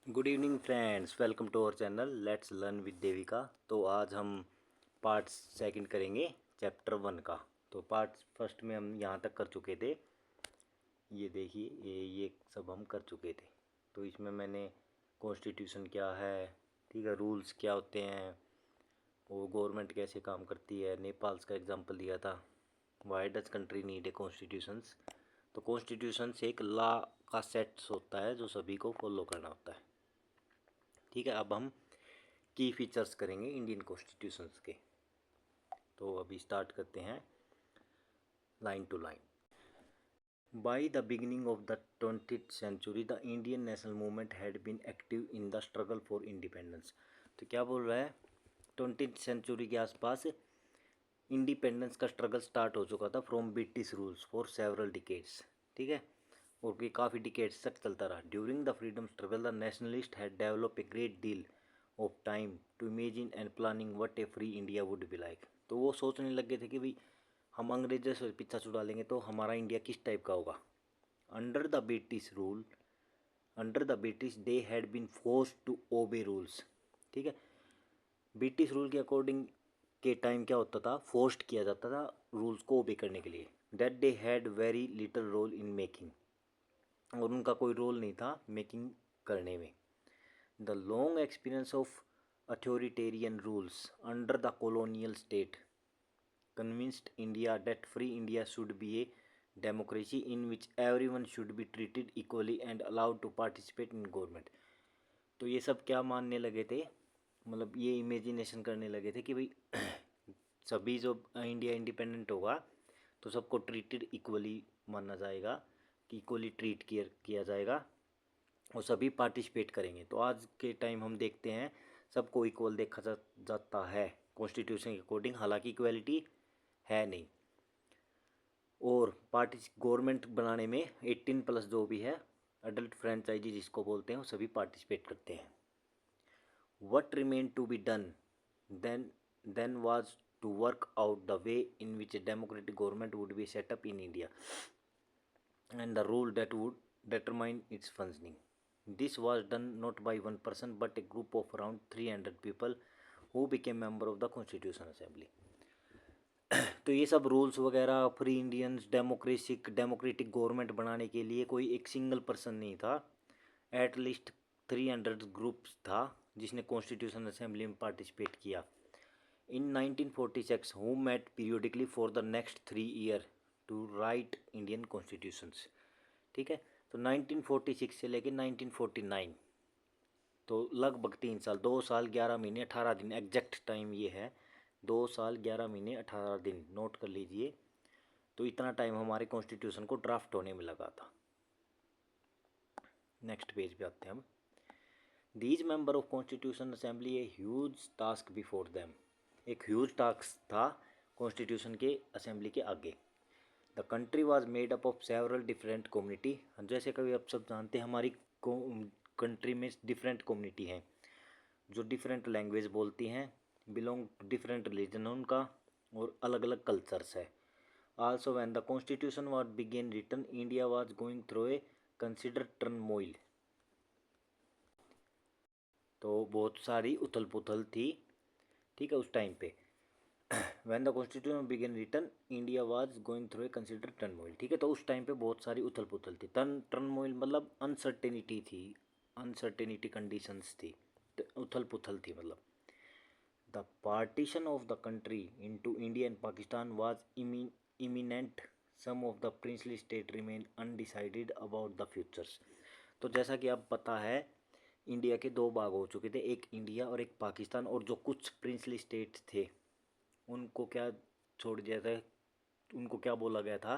Good evening friends, welcome to our channel let's learn with Devika. तो आज हम part second करेंगे चैप्टर 1 का। तो पार्ट फर्स्ट में हम यहाँ तक कर चुके थे। ये देखिए, ये सब हम कर चुके थे। तो इसमें मैंने कॉन्स्टिट्यूशन क्या है, ठीक है, रूल्स क्या होते हैं, वो गवर्नमेंट कैसे काम करती है, नेपाल का एग्जांपल दिया था, why does country need a constitutions. तो कॉन्स्टिट्यूशंस एक लॉ का सेट्स होता है जो सभी को फॉलो करना होता है। ठीक है, अब हम की फीचर्स करेंगे इंडियन कॉन्स्टिट्यूशंस के। तो अभी स्टार्ट करते हैं line to line. By the beginning of the 20th century, the Indian national movement had been active in the struggle for independence। तो क्या बोल रहा है, 20th सेंचुरी के आसपास इंडिपेंडेंस का स्ट्रगल स्टार्ट हो चुका था from British rules for several decades. ठीक है, और ये काफ़ी डिकेड्स तक चलता रहा। During the freedom struggle the nationalist had develop a great deal of time to imagine and planning what a free India would be like. तो वो सोचने लग गए थे कि भाई हम अंग्रेजों से पीछा छुड़ा लेंगे तो हमारा इंडिया किस टाइप का होगा। Under the British rule, under the British they had been forced to obey rules. ठीक है, ब्रिटिश रूल के अकॉर्डिंग के टाइम क्या होता था, फोर्स्ड किया जाता था रूल्स को ओबे करने के लिए। That they had very little role in making, और उनका कोई रोल नहीं था मेकिंग करने में। The long experience of authoritarian rules under the colonial state convinced India that free India should be a democracy in which everyone should be treated equally and allowed to participate in government। तो ये सब क्या मानने लगे थे, मतलब ये imagination करने लगे थे कि भाई सभी जो इंडिया इंडिपेंडेंट होगा तो सबको ट्रीटेड इक्वली माना जाएगा, कि इक्वली ट्रीट किया जाएगा और सभी पार्टिसिपेट करेंगे। तो आज के टाइम हम देखते हैं सबको इक्वल देखा जाता है कॉन्स्टिट्यूशन के अकॉर्डिंग, हालांकि इक्वलिटी है नहीं। और पार्टी गवर्नमेंट बनाने में 18+ जो भी है अडल्ट फ्रेंचाइजी जिसको बोलते हैं वो सभी पार्टिसिपेट करते हैं। What remain to be done then was to work out the way in which a democratic government would be set up in India and the rule that would determine its functioning. This was done not by one person but a group of around 300 people who became member of the Constitution Assembly। तो ये सब rules वगैरह free Indians democratic government बनाने के लिए कोई एक single person नहीं था, एटलीस्ट 300 ग्रुप्स था जिसने कॉन्स्टिट्यूशन असेंबली में पार्टिसिपेट किया। In 1946 who met periodically for the next 3 year to write Indian constitutions. ठीक है, तो 1946 से लेकर 1949, तो लगभग 3 साल, 2 साल 11 महीने 18 दिन, एग्जैक्ट टाइम ये है 2 साल 11 महीने 18 दिन, नोट कर लीजिए। तो इतना टाइम हमारे कॉन्स्टिट्यूशन को ड्राफ्ट होने में लगा था। नेक्स्ट पेज पे आते हैं हम। These member of constitution assembly a huge task before them. एक ह्यूज टास्क था कॉन्स्टिट्यूशन के असेंबली के आगे। The country was made up of several different community. जैसे कभी आप सब जानते हैं हमारी कंट्री में डिफरेंट कम्युनिटी हैं जो डिफरेंट लैंग्वेज बोलती हैं, बिलोंग टू डिफरेंट रिलीजन उनका, और अलग अलग कल्चर्स है। Also when the constitution was began written India was going through a consider turmoil. तो बहुत सारी उथल पुथल थी, ठीक है, उस टाइम पे। When the constitution began written India was going through a consider turmoil. ठीक है, तो उस टाइम पे बहुत सारी उथल पुथल थी। टर्मोइल मतलब अनसर्टेनिटी थी, अनसर्टेनिटी कंडीशंस थी, उथल पुथल थी मतलब। The partition of the country into India and Pakistan was imminent. Some of the princely state remain undecided about the futures. तो जैसा कि आप पता है इंडिया के दो भाग हो चुके थे, एक इंडिया और एक पाकिस्तान, और जो कुछ प्रिंसली स्टेट्स थे उनको क्या छोड़ दिया था, उनको क्या बोला गया था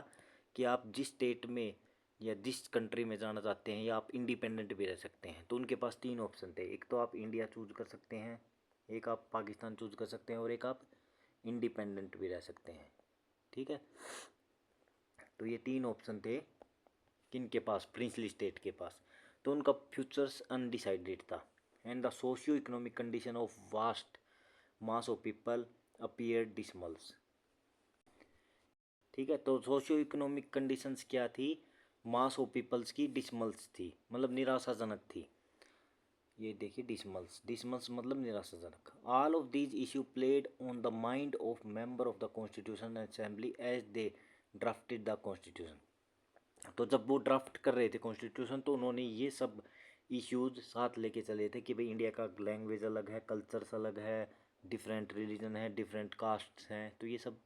कि आप जिस स्टेट में या जिस कंट्री में जाना चाहते हैं या आप इंडिपेंडेंट भी रह सकते हैं। तो उनके पास 3 ऑप्शन थे, एक तो आप इंडिया चूज कर सकते हैं, एक आप पाकिस्तान चूज कर सकते हैं, और एक आप इंडिपेंडेंट भी रह सकते हैं। ठीक है, तो ये 3 ऑप्शन थे किनके पास, प्रिंसली स्टेट के पास। तो उनका फ्यूचर्स अनडिसाइडेड था। And the socio economic condition of vast mass of people appear dismals. ठीक है, तो सोशियो इकोनॉमिक कंडीशंस क्या थी, मास ऑफ पीपल्स की डिसमल्स थी, मतलब निराशाजनक थी। ये देखिए डिसमल्स, डिसमल्स मतलब निराशाजनक। All of these issue played on the mind of member of the constitution assembly as they drafted the constitution. तो जब वो ड्राफ्ट कर रहे थे कॉन्स्टिट्यूशन तो उन्होंने ये सब इश्यूज साथ लेके चले थे कि भाई इंडिया का लैंग्वेज अलग है, कल्चर्स अलग है, डिफरेंट रिलीजन है, डिफरेंट कास्ट्स हैं, तो ये सब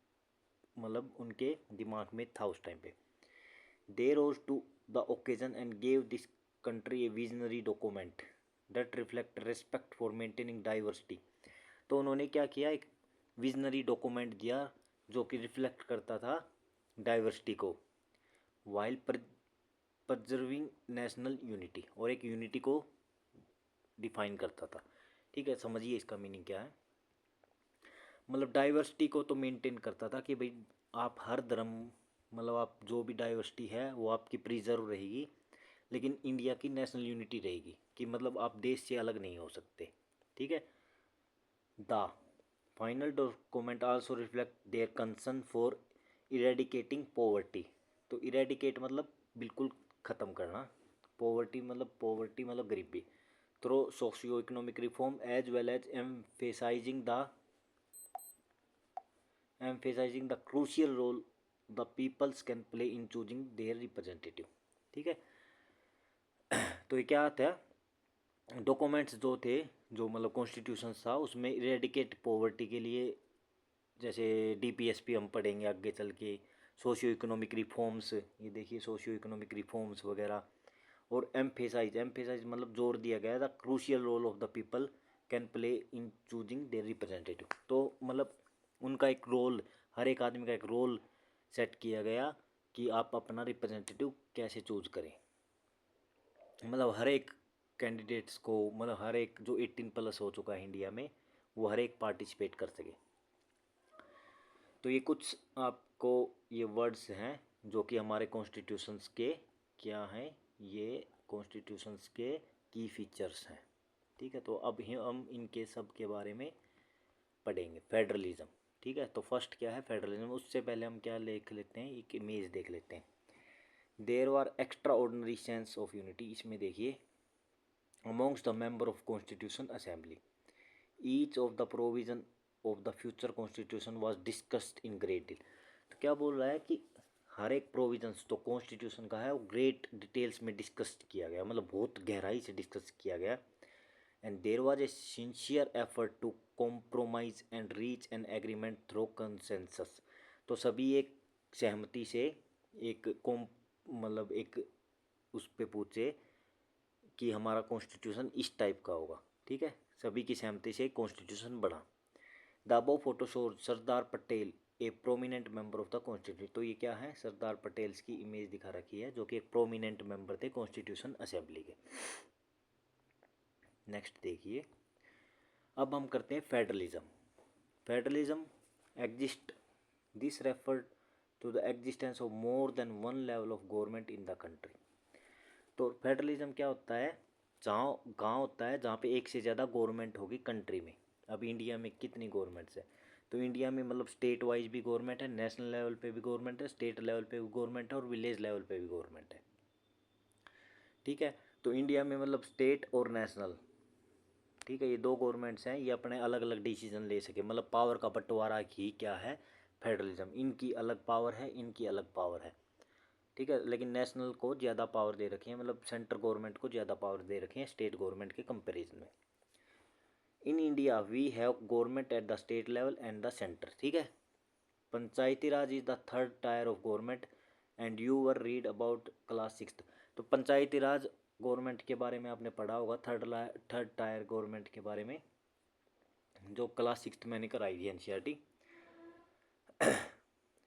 मतलब उनके दिमाग में था उस टाइम पे। They rose to the occasion and gave this country a visionary document that reflect respect for maintaining diversity। तो उन्होंने क्या किया, एक विजनरी डॉक्यूमेंट दिया जो कि रिफ्लेक्ट करता था डाइवर्सिटी को, वाइल प्रजर्विंग नेशनल यूनिटी, और एक यूनिटी को डिफाइन करता था। ठीक है, समझिए इसका मीनिंग क्या है। मतलब डाइवर्सिटी को तो मेंटेन करता था कि भाई आप हर धर्म, मतलब आप जो भी डाइवर्सिटी है वो आपकी प्रिजर्व रहेगी, लेकिन इंडिया की नेशनल यूनिटी रहेगी कि मतलब आप देश से अलग नहीं हो सकते। ठीक है। The final document also reflect their concern for eradicating poverty. तो इरेडिकेट मतलब बिल्कुल ख़त्म करना, पॉवर्टी मतलब गरीबी, through socio economic reform as well as emphasizing the crucial role the peoples can play in choosing their representative. ठीक है। तो ये क्या आता है, डॉक्यूमेंट्स जो थे, जो मतलब कॉन्स्टिट्यूशन था उसमें इरेडिकेट पॉवर्टी के लिए, जैसे डीपीएसपी हम पढ़ेंगे आगे चल के, सोशियो इकोनॉमिक रिफॉर्म्स, ये देखिए सोशियो इकोनॉमिक रिफॉर्म्स वगैरह, और एम्फेसाइज मतलब जोर दिया गया the crucial role of the people can play in choosing their representative. तो मतलब उनका एक रोल, हर एक आदमी का एक रोल सेट किया गया कि आप अपना रिप्रेजेंटेटिव कैसे चूज करें। मतलब हर एक कैंडिडेट्स को, मतलब हर एक जो 18+ हो चुका है इंडिया में, वो हर एक पार्टिसिपेट कर सके। तो ये कुछ आपको ये वर्ड्स हैं जो कि हमारे कॉन्स्टिट्यूशंस के क्या हैं, ये कॉन्स्टिट्यूशंस के की फीचर्स हैं। ठीक है, तो अब हम इनके सब के बारे में पढ़ेंगे। फेडरलिज्म, ठीक है, तो फर्स्ट क्या है फेडरलिज्म। उससे पहले हम क्या देख लेते हैं, एक इमेज देख लेते हैं। There are extraordinary sense of unity, इसमें देखिए amongst the member of constitution assembly each of the provision of the future constitution was discussed in great deal। तो क्या बोल रहा है कि हर एक प्रोविजंस तो कॉन्स्टिट्यूशन का है वो ग्रेट डिटेल्स में डिस्कस किया गया, मतलब बहुत गहराई से डिस्कस किया गया। And there was a sincere effort to compromise and reach an agreement through consensus. तो सभी एक सहमति से एक कॉम मतलब एक उस पे पूछे कि हमारा कॉन्स्टिट्यूशन इस टाइप का होगा। ठीक है, सभी की सहमति से कॉन्स्टिट्यूशन बना। The above photo shows Sardar Patel A prominent member of the constitution. तो ये क्या है, सरदार पटेल की इमेज दिखा रखी है जो कि एक प्रोमिनेंट मेंबर थे कॉन्स्टिट्यूशन असेंबली के। नेक्स्ट देखिए, अब हम करते हैं federalism. Federalism exist, this refer to the existence of more than one level of government in the country. तो फेडरलिज्म क्या होता है, जहाँ गाँव होता है जहाँ पे एक से ज़्यादा गवर्नमेंट होगी कंट्री में। अब इंडिया में कितनी गवर्नमेंट्स है, तो इंडिया में मतलब स्टेट वाइज भी गवर्नमेंट है, नेशनल लेवल पे भी गवर्नमेंट है, स्टेट लेवल पे भी गवर्नमेंट है, और विलेज लेवल पे भी गवर्नमेंट है। ठीक है, तो इंडिया में मतलब स्टेट और नेशनल, ठीक है, ये दो गवर्नमेंट्स हैं, ये अपने अलग अलग डिसीजन ले सके, मतलब पावर का बंटवारा ही क्या है फेडरलिज्म। इनकी अलग पावर है, इनकी अलग पावर है। ठीक है, लेकिन नेशनल को ज़्यादा पावर दे रखी है, मतलब सेंट्रल गवर्नमेंट को ज़्यादा पावर दे रखी है स्टेट गवर्नमेंट के कंपैरिजन में। In India we have government at the state level and the centre. ठीक है, Panchayati Raj is the third tier of government and you were read about class 6। तो पंचायती राज गवर्नमेंट के बारे में आपने पढ़ा होगा, थर्ड टायर गवर्नमेंट के बारे में, जो क्लास 6 मैंने कराई थी NCERT.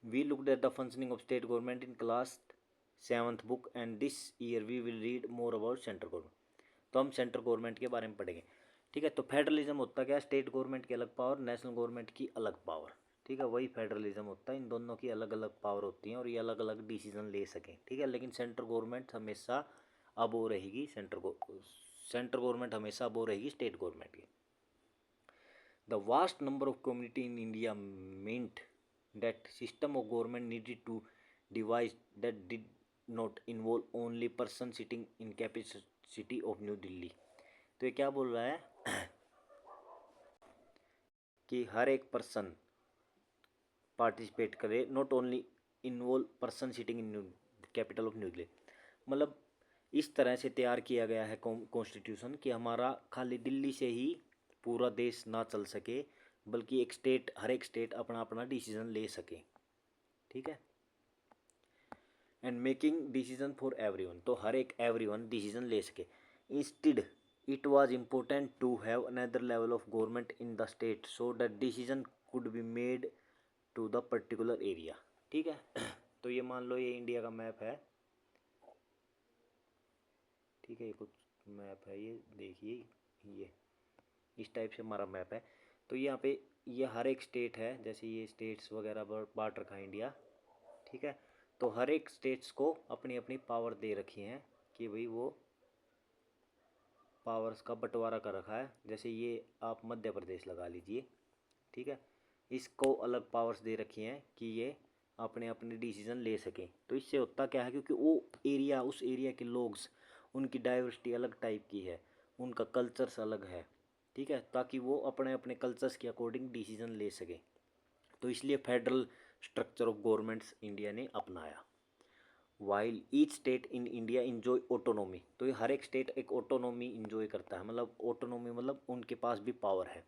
We looked at the functioning of state government in class 7th book and this year we will read more about central government. तो हम सेंट्रल गवर्नमेंट के बारे में पढ़ेंगे। ठीक है, तो फेडरलिज्म होता क्या है, स्टेट गवर्नमेंट की अलग पावर, नेशनल गवर्नमेंट की अलग पावर। ठीक है, वही फेडरलिज्म होता है, इन दोनों की अलग अलग पावर होती हैं और ये अलग अलग डिसीजन ले सकें। ठीक है, लेकिन सेंट्रल गवर्नमेंट हमेशा अब वो रहेगी, सेंट्रल गवर्नमेंट हमेशा अब वो रहेगी स्टेट गवर्नमेंट की। The vast number of community in India meant that system of government needed to devise that did not involve only person sitting in capital city of New Delhi। तो ये क्या बोल रहा है कि हर एक पर्सन पार्टिसिपेट करे, not only involve person sitting in capital of new Delhi. मतलब इस तरह से तैयार किया गया है कॉन्स्टिट्यूशन कि हमारा खाली दिल्ली से ही पूरा देश ना चल सके, बल्कि एक स्टेट, हर एक स्टेट अपना अपना डिसीजन ले सके। ठीक है, and making decision for everyone, तो हर एक एवरीवन डिसीजन ले सके। Instead it was important to have another level of government in the state so that decision could be made to the particular area. ठीक है, तो ये मान लो ये इंडिया का मैप है। ठीक है, ये कुछ मैप है, ये देखिए, ये इस टाइप से हमारा मैप है। तो यहाँ पे ये हर एक स्टेट है, जैसे ये स्टेट्स वगैरह बांट रखा है इंडिया। ठीक है, तो हर एक स्टेट्स को अपनी अपनी पावर दे रखी हैं कि भाई वो पावर्स का बंटवारा कर रखा है। जैसे ये आप मध्य प्रदेश लगा लीजिए। ठीक है, इसको अलग पावर्स दे रखी हैं कि ये अपने अपने डिसीजन ले सकें। तो इससे होता क्या है, क्योंकि वो एरिया, उस एरिया के लोग, उनकी डाइवर्सिटी अलग टाइप की है, उनका कल्चर्स अलग है। ठीक है, ताकि वो अपने अपने कल्चर्स के अकॉर्डिंग डिसीजन ले सकें। तो इसलिए federal structure of governments India ने अपनाया। While each state in India enjoy autonomy, तो ये हर एक स्टेट एक ऑटोनॉमी इंजॉय करता है। मतलब ऑटोनॉमी मतलब उनके पास भी पावर है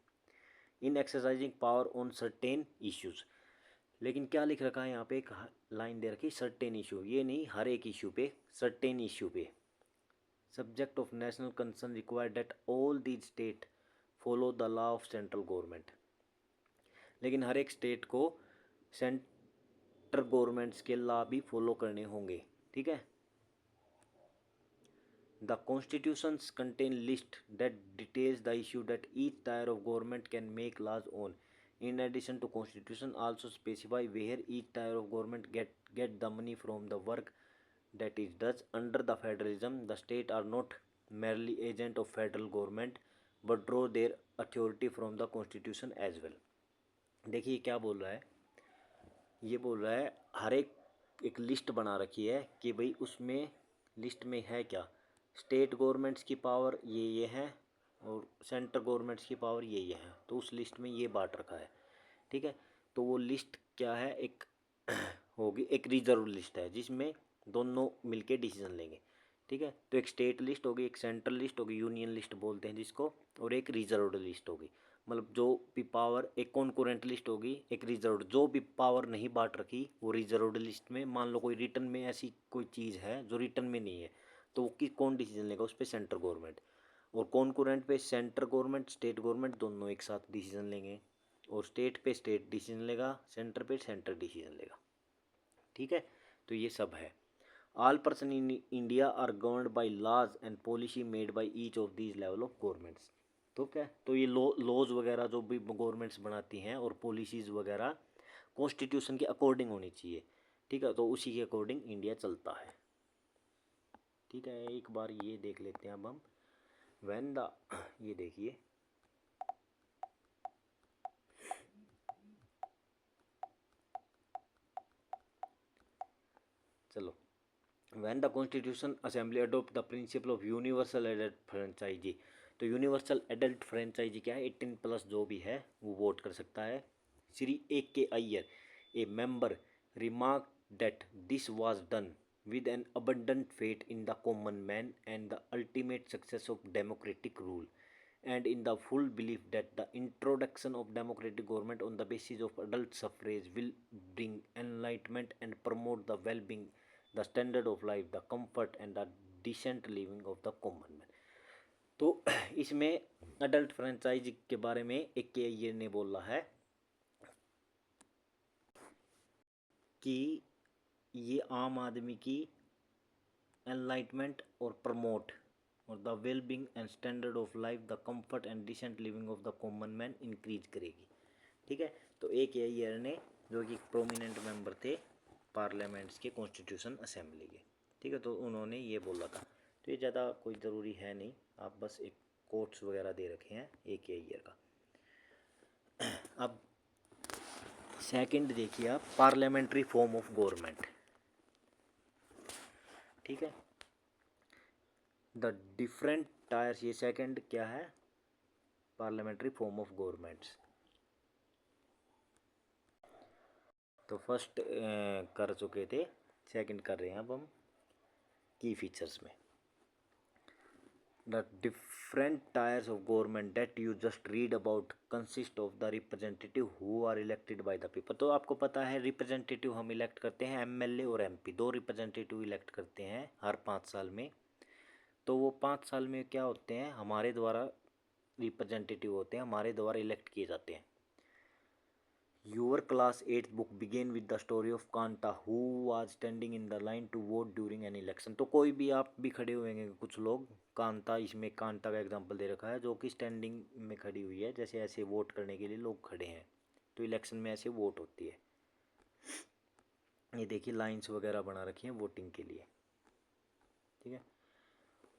इन exercising power on certain issues. लेकिन क्या लिख रखा है यहाँ पे, एक लाइन दे रखी, सर्टेन इशू, ये नहीं हर एक इशू पे, सर्टेन इशू पे। Subject of national concern require that all these state follow the law of central government. लेकिन हर एक स्टेट को सेंट्रल गवर्नमेंट्स के लॉ भी फॉलो करने होंगे। ठीक है, the constitutions contain list that details the issue that each tier of government can make laws on. In addition to constitution also specify where each tier of government get the money from the work that is does. Under the federalism, the state are not merely agent of federal government but draw their authority from the constitution as well. देखिए क्या बोल रहा है, ये बोल रहा है हर एक लिस्ट बना रखी है कि भाई उसमें लिस्ट में है क्या, स्टेट गवर्नमेंट्स की पावर ये है और सेंट्रल गवर्नमेंट्स की पावर ये है। तो उस लिस्ट में ये बांट रखा है। ठीक है, तो वो लिस्ट क्या है, एक होगी, एक रिजर्व लिस्ट है जिसमें दोनों मिलके डिसीजन लेंगे। ठीक है, तो एक स्टेट लिस्ट होगी, एक सेंट्रल लिस्ट होगी, यूनियन लिस्ट बोलते हैं जिसको, और एक रिजर्व्ड लिस्ट होगी। मतलब जो भी पावर, एक कॉन्करेंट लिस्ट होगी, एक रिजर्व्ड, जो भी पावर नहीं बांट रखी वो रिजर्व्ड लिस्ट में। मान लो कोई रिटर्न में ऐसी कोई चीज़ है जो रिटर्न में नहीं है, तो वो कि कौन डिसीजन लेगा, उस पर सेंट्रल गवर्नमेंट, और कॉन्करेंट पे सेंट्रल गवर्नमेंट स्टेट गवर्नमेंट दोनों एक साथ डिसीजन लेंगे, और स्टेट पे स्टेट डिसीजन लेगा, सेंटर पे सेंटर डिसीजन लेगा। ठीक है, तो ये सब है। All person in India are governed by laws and policy made by each of these level of governments. तो क्या, तो ये लॉज वगैरह जो भी गवर्नमेंट्स बनाती हैं और पॉलिसीज़ वगैरह कॉन्स्टिट्यूशन के अकॉर्डिंग होनी चाहिए। ठीक है, तो उसी के अकॉर्डिंग इंडिया चलता है। ठीक है, एक बार ये देख लेते हैं अब हम, व्हेन द ये देखिए, चलो, when the constitution assembly adopt the principle of universal adult franchise. तो यूनिवर्सल एडल्ट फ्रेंचाइजी क्या है, 18+ जो भी है वो वोट कर सकता है। Shri A.K. Iyer, A member, remark that this was done with an abundant faith in the common man and the ultimate success of democratic rule, and in the full belief that the introduction of democratic government on the basis of adult suffrage will bring enlightenment and promote the well-being, the standard of life, the comfort and the decent living of the common man. तो इसमें adult franchise के बारे में A.K. Ayyar ने बोला है कि ये आम आदमी की एनलाइटमेंट और प्रमोट और the well being and standard of life, the comfort and decent living of the common man increase करेगी। ठीक है, तो A.K. अय्यर ने, जो कि प्रोमिनेंट मेंबर थे पार्लियामेंट्स के कॉन्स्टिट्यूशन असेंबली के, ठीक है, तो उन्होंने ये बोला था। तो ये ज़्यादा कोई ज़रूरी है नहीं, आप बस एक कोट्स वगैरह दे रखे हैं A.K. अय्यर का। अब सेकंड देखिए आप, पार्लियामेंट्री फॉर्म ऑफ गवर्नमेंट। ठीक है, द डिफरेंट टायर्स, ये सेकंड क्या है, पार्लियामेंट्री फॉर्म ऑफ गवर्नमेंट्स। तो फर्स्ट कर चुके थे, सेकंड कर रहे हैं अब हम की फीचर्स में। The different tiers of government that you just read about consist of the representative who are elected by the people। तो आपको पता है रिप्रेजेंटेटिव हम इलेक्ट करते हैं, एमएलए और एमपी, दो रिप्रेजेंटेटिव इलेक्ट करते हैं हर 5 साल में। तो वो 5 साल में क्या होते हैं, हमारे द्वारा रिप्रेजेंटेटिव होते हैं, हमारे द्वारा इलेक्ट किए जाते हैं। Your class 8th book begin with the story of Kanta who was standing in the line to vote during an election। तो कोई भी आप भी खड़े हुए हैं कुछ लोग, कांता, इसमें कांता का एग्जांपल दे रखा है जो कि स्टैंडिंग में खड़ी हुई है, जैसे ऐसे वोट करने के लिए लोग खड़े हैं, तो इलेक्शन में ऐसे वोट होती है। ये देखिए लाइंस वगैरह बना रखी हैं वोटिंग के लिए, ठीक है।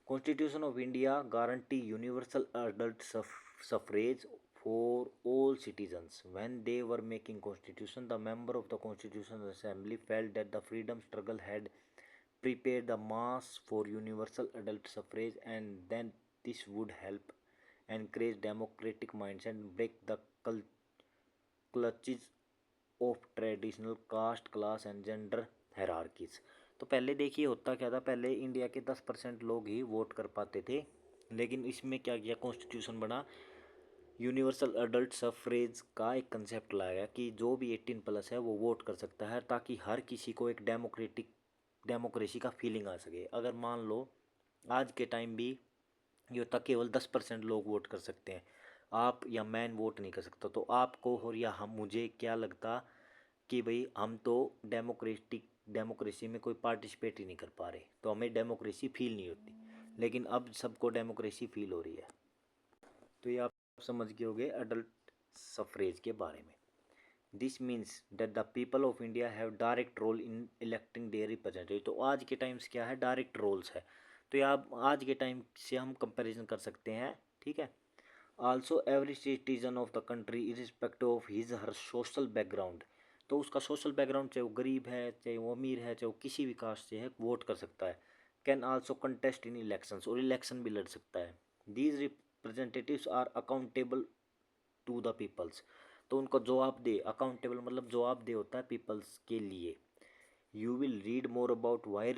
Constitution of India guarantee universal adult suffrage for all citizens। When they were making constitution, the member of the constitutional assembly felt that the freedom struggle had prepared the mass for universal adult suffrage, and then this would help encourage democratic minds and break the clutches of traditional caste, class and gender hierarchies। तो पहले देखिए होता क्या था, पहले India के 10% लोग ही vote कर पाते थे, लेकिन इसमें क्या किया, कॉन्स्टिट्यूशन बना, यूनिवर्सल अडल्ट सफरेज का एक कंसेप्ट लाया कि जो भी 18+ है वो वोट कर सकता है, ताकि हर किसी को एक डेमोक्रेसी का फीलिंग आ सके। अगर मान लो आज के टाइम भी ये होता केवल 10% लोग वोट कर सकते हैं, आप या मैं वोट नहीं कर सकता, तो आपको और या हम, मुझे क्या लगता कि भाई हम तो डेमोक्रेसी में कोई पार्टिसिपेट ही नहीं कर पा रहे, तो हमें डेमोक्रेसी फील नहीं होती। लेकिन अब सबको डेमोक्रेसी फील हो रही है। तो ये आप समझ गए होंगे अडल्ट सफरेज के बारे में। This means that the people of India have direct role in electing their representative. तो आज के टाइम से क्या है, डायरेक्ट रोल्स है। तो ये आप आज के टाइम से हम कंपैरिजन कर सकते हैं, ठीक है। Also every citizen of the country irrespective of his her social background. तो उसका सोशल बैकग्राउंड, चाहे वो गरीब है, चाहे वो अमीर है, चाहे वो किसी भी कास्ट से है, वोट कर सकता है। Can also contest in elections, और इलेक्शन भी लड़ सकता है। These representatives are accountable to the peoples. तो उनको जवाब दे, अकाउंटेबल मतलब जवाब दे होता है पीपल्स के लिए। You will read more about why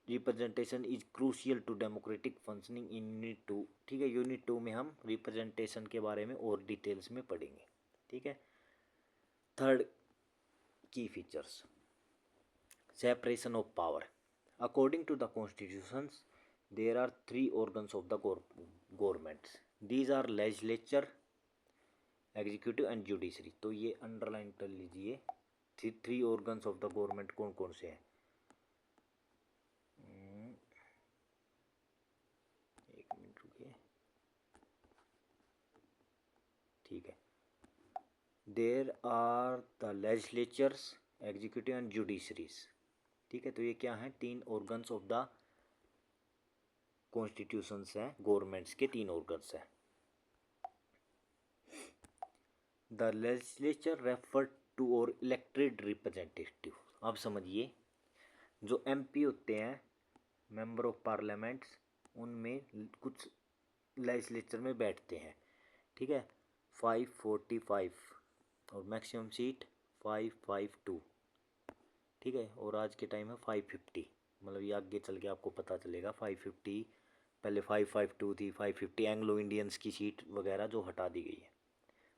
representation is crucial to democratic functioning in unit 2। ठीक है, यूनिट 2 में हम रिप्रेजेंटेशन के बारे में और डिटेल्स में पढ़ेंगे, ठीक है। थर्ड की features, separation of power. According to the constitutions there are 3 organs of the governments. These are legislature, executive and judiciary. तो ये अंडरलाइन कर लीजिए, 3 organs ऑफ द गवर्नमेंट कौन कौन से हैं। एक मिनट रुकिए, ठीक है। There are the legislatures, executive and judiciaries, ठीक है। तो ये क्या है, 3 organs ऑफ द कॉन्स्टिट्यूशंस हैं, गवर्नमेंट्स के 3 organs हैं। The legislature refer to our elected representative. अब समझिए, जो एमपी होते हैं, मेंबर ऑफ पार्लियामेंट्स, उनमें कुछ लेजिस्लेचर में बैठते हैं, ठीक है। 545 और मैक्सिमम सीट 552, ठीक है। और आज के टाइम है 550, मतलब ये आगे चल के आपको पता चलेगा 550, पहले 552 थी, 550 एंग्लो इंडियंस की सीट वगैरह जो हटा दी गई है।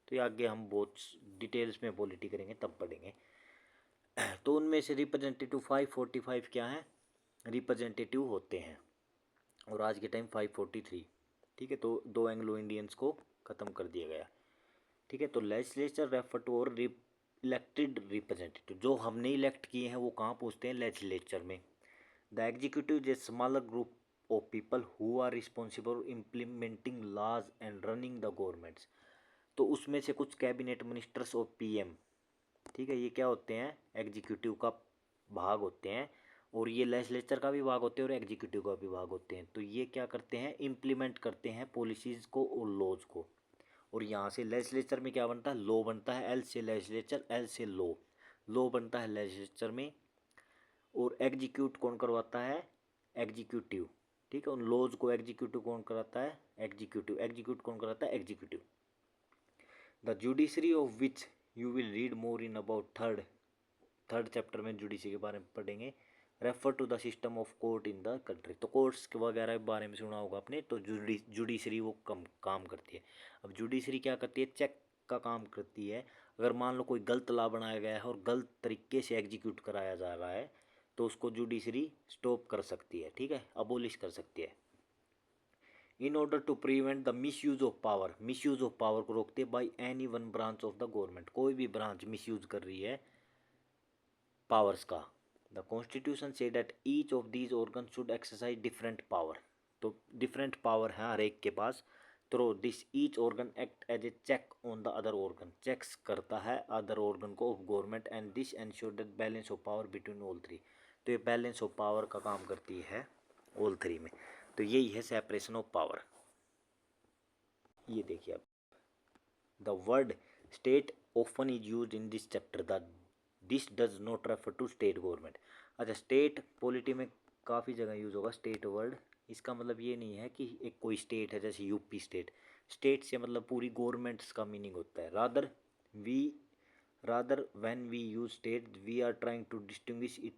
तो ये आगे हम बहुत डिटेल्स में पॉलिटी करेंगे तब पढ़ेंगे। तो उनमें से रिप्रेजेंटेटिव 545 क्या है, रिप्रेजेंटेटिव होते हैं, और आज के टाइम 543, ठीक है। तो 2 एंग्लो इंडियंस को ख़त्म कर दिया गया, ठीक है। तो legislature refer to our elected representative, जो हमने इलेक्ट किए हैं वो कहाँ पूछते हैं, लेजिस्लेचर में। The executive is a smaller group of people who are responsible implementing laws and running the governments. तो उसमें से कुछ कैबिनेट मिनिस्टर्स और पीएम, ठीक है, ये क्या होते हैं, एग्जीक्यूटिव का भाग होते हैं, और ये लेजिस्लेचर का भी भाग होते हैं और एग्जीक्यूटिव का भी भाग होते हैं। तो ये क्या करते हैं, इम्प्लीमेंट करते हैं पॉलिसीज़ को और लॉज को। और यहाँ से लेजिस्लेचर में क्या बनता है, लॉ बनता है, एल से लेजिस्लेचर, एल से लॉ, लॉ बनता है लेजिस्लेचर में। और एग्जीक्यूट कौन करवाता है, एग्जीक्यूटिव, ठीक है, उन लॉज को एग्जीक्यूटिव कौन कराता है? एग्जीक्यूटिव। एग्जीक्यूट कौन कराता है? Executive. The judiciary of which you will read more in about third chapter में जुडिशरी के बारे में पढ़ेंगे। Refer to the system of court in the country. तो कोर्ट्स के वगैरह के बारे में सुना होगा आपने। तो जुडिशरी वो कम काम करती है। अब जुडिशरी क्या करती है? चेक का काम करती है। अगर मान लो कोई गलत लॉ बनाया गया है और गलत तरीके से एग्जीक्यूट कराया जा रहा है तो उसको जुडिशरी स्टॉप कर सकती है, ठीक है, अबोलिश कर सकती है। In order to prevent the misuse of power, misuse of power को रोकते हैं by any one branch of the government. कोई भी ब्रांच मिसयूज कर रही है पावर्स का। The constitution says that each of these organ should exercise different power. तो डिफरेंट पावर है हर एक के पास। Through this each organ act as a check on the other organ. Checks करता है अदर ऑर्गन को of government and this ensure that balance of power between all three. तो ये बैलेंस ऑफ पावर का काम करती है ऑल थ्री में। तो यही है सेपरेशन ऑफ पावर। ये देखिए अब the word state often is use in this chapter. The this does not refer to state government. अच्छा, स्टेट पॉलिटी में काफ़ी जगह यूज होगा स्टेट वर्ड। इसका मतलब ये नहीं है कि एक कोई स्टेट है जैसे यूपी स्टेट। स्टेट से मतलब पूरी गवर्नमेंट्स का मीनिंग होता है। We rather when we use state we are trying to distinguish it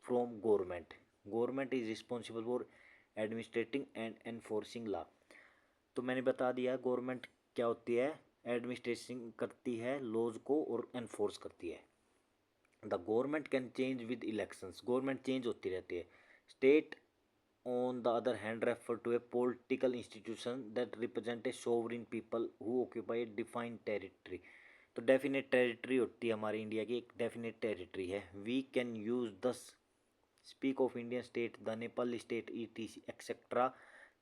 from government. Government is responsible for administrating and enforcing law. तो मैंने बता दिया गवर्नमेंट क्या होती है? एडमिनिस्ट्रेशन करती है लॉज को और एनफोर्स करती है। The government can change with elections. Government change होती रहती है। State on the other hand refer to a political institution that represent a sovereign people who occupy a defined territory. तो डेफिनेट टेरिटरी होती है हमारी India की, एक definite territory है। We can use thus speak of Indian state, the Nepal state, ETC etcetera.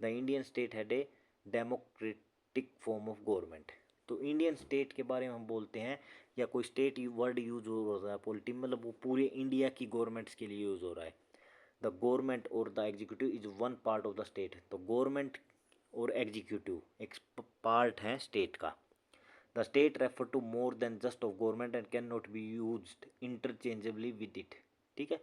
The Indian state had a democratic form of government. तो Indian state के बारे में हम बोलते हैं या कोई स्टेट वर्ड यूज हो रहा है पॉलिटी मतलब वो पूरे इंडिया की गवर्नमेंट्स के लिए यूज हो रहा है। द गवर्नमेंट और the executive is one part of the state. तो गवर्नमेंट और एग्जीक्यूटिव एक पार्ट है स्टेट का। The state refer to more than just of government and can not be use interchangeably with it. ठीक है,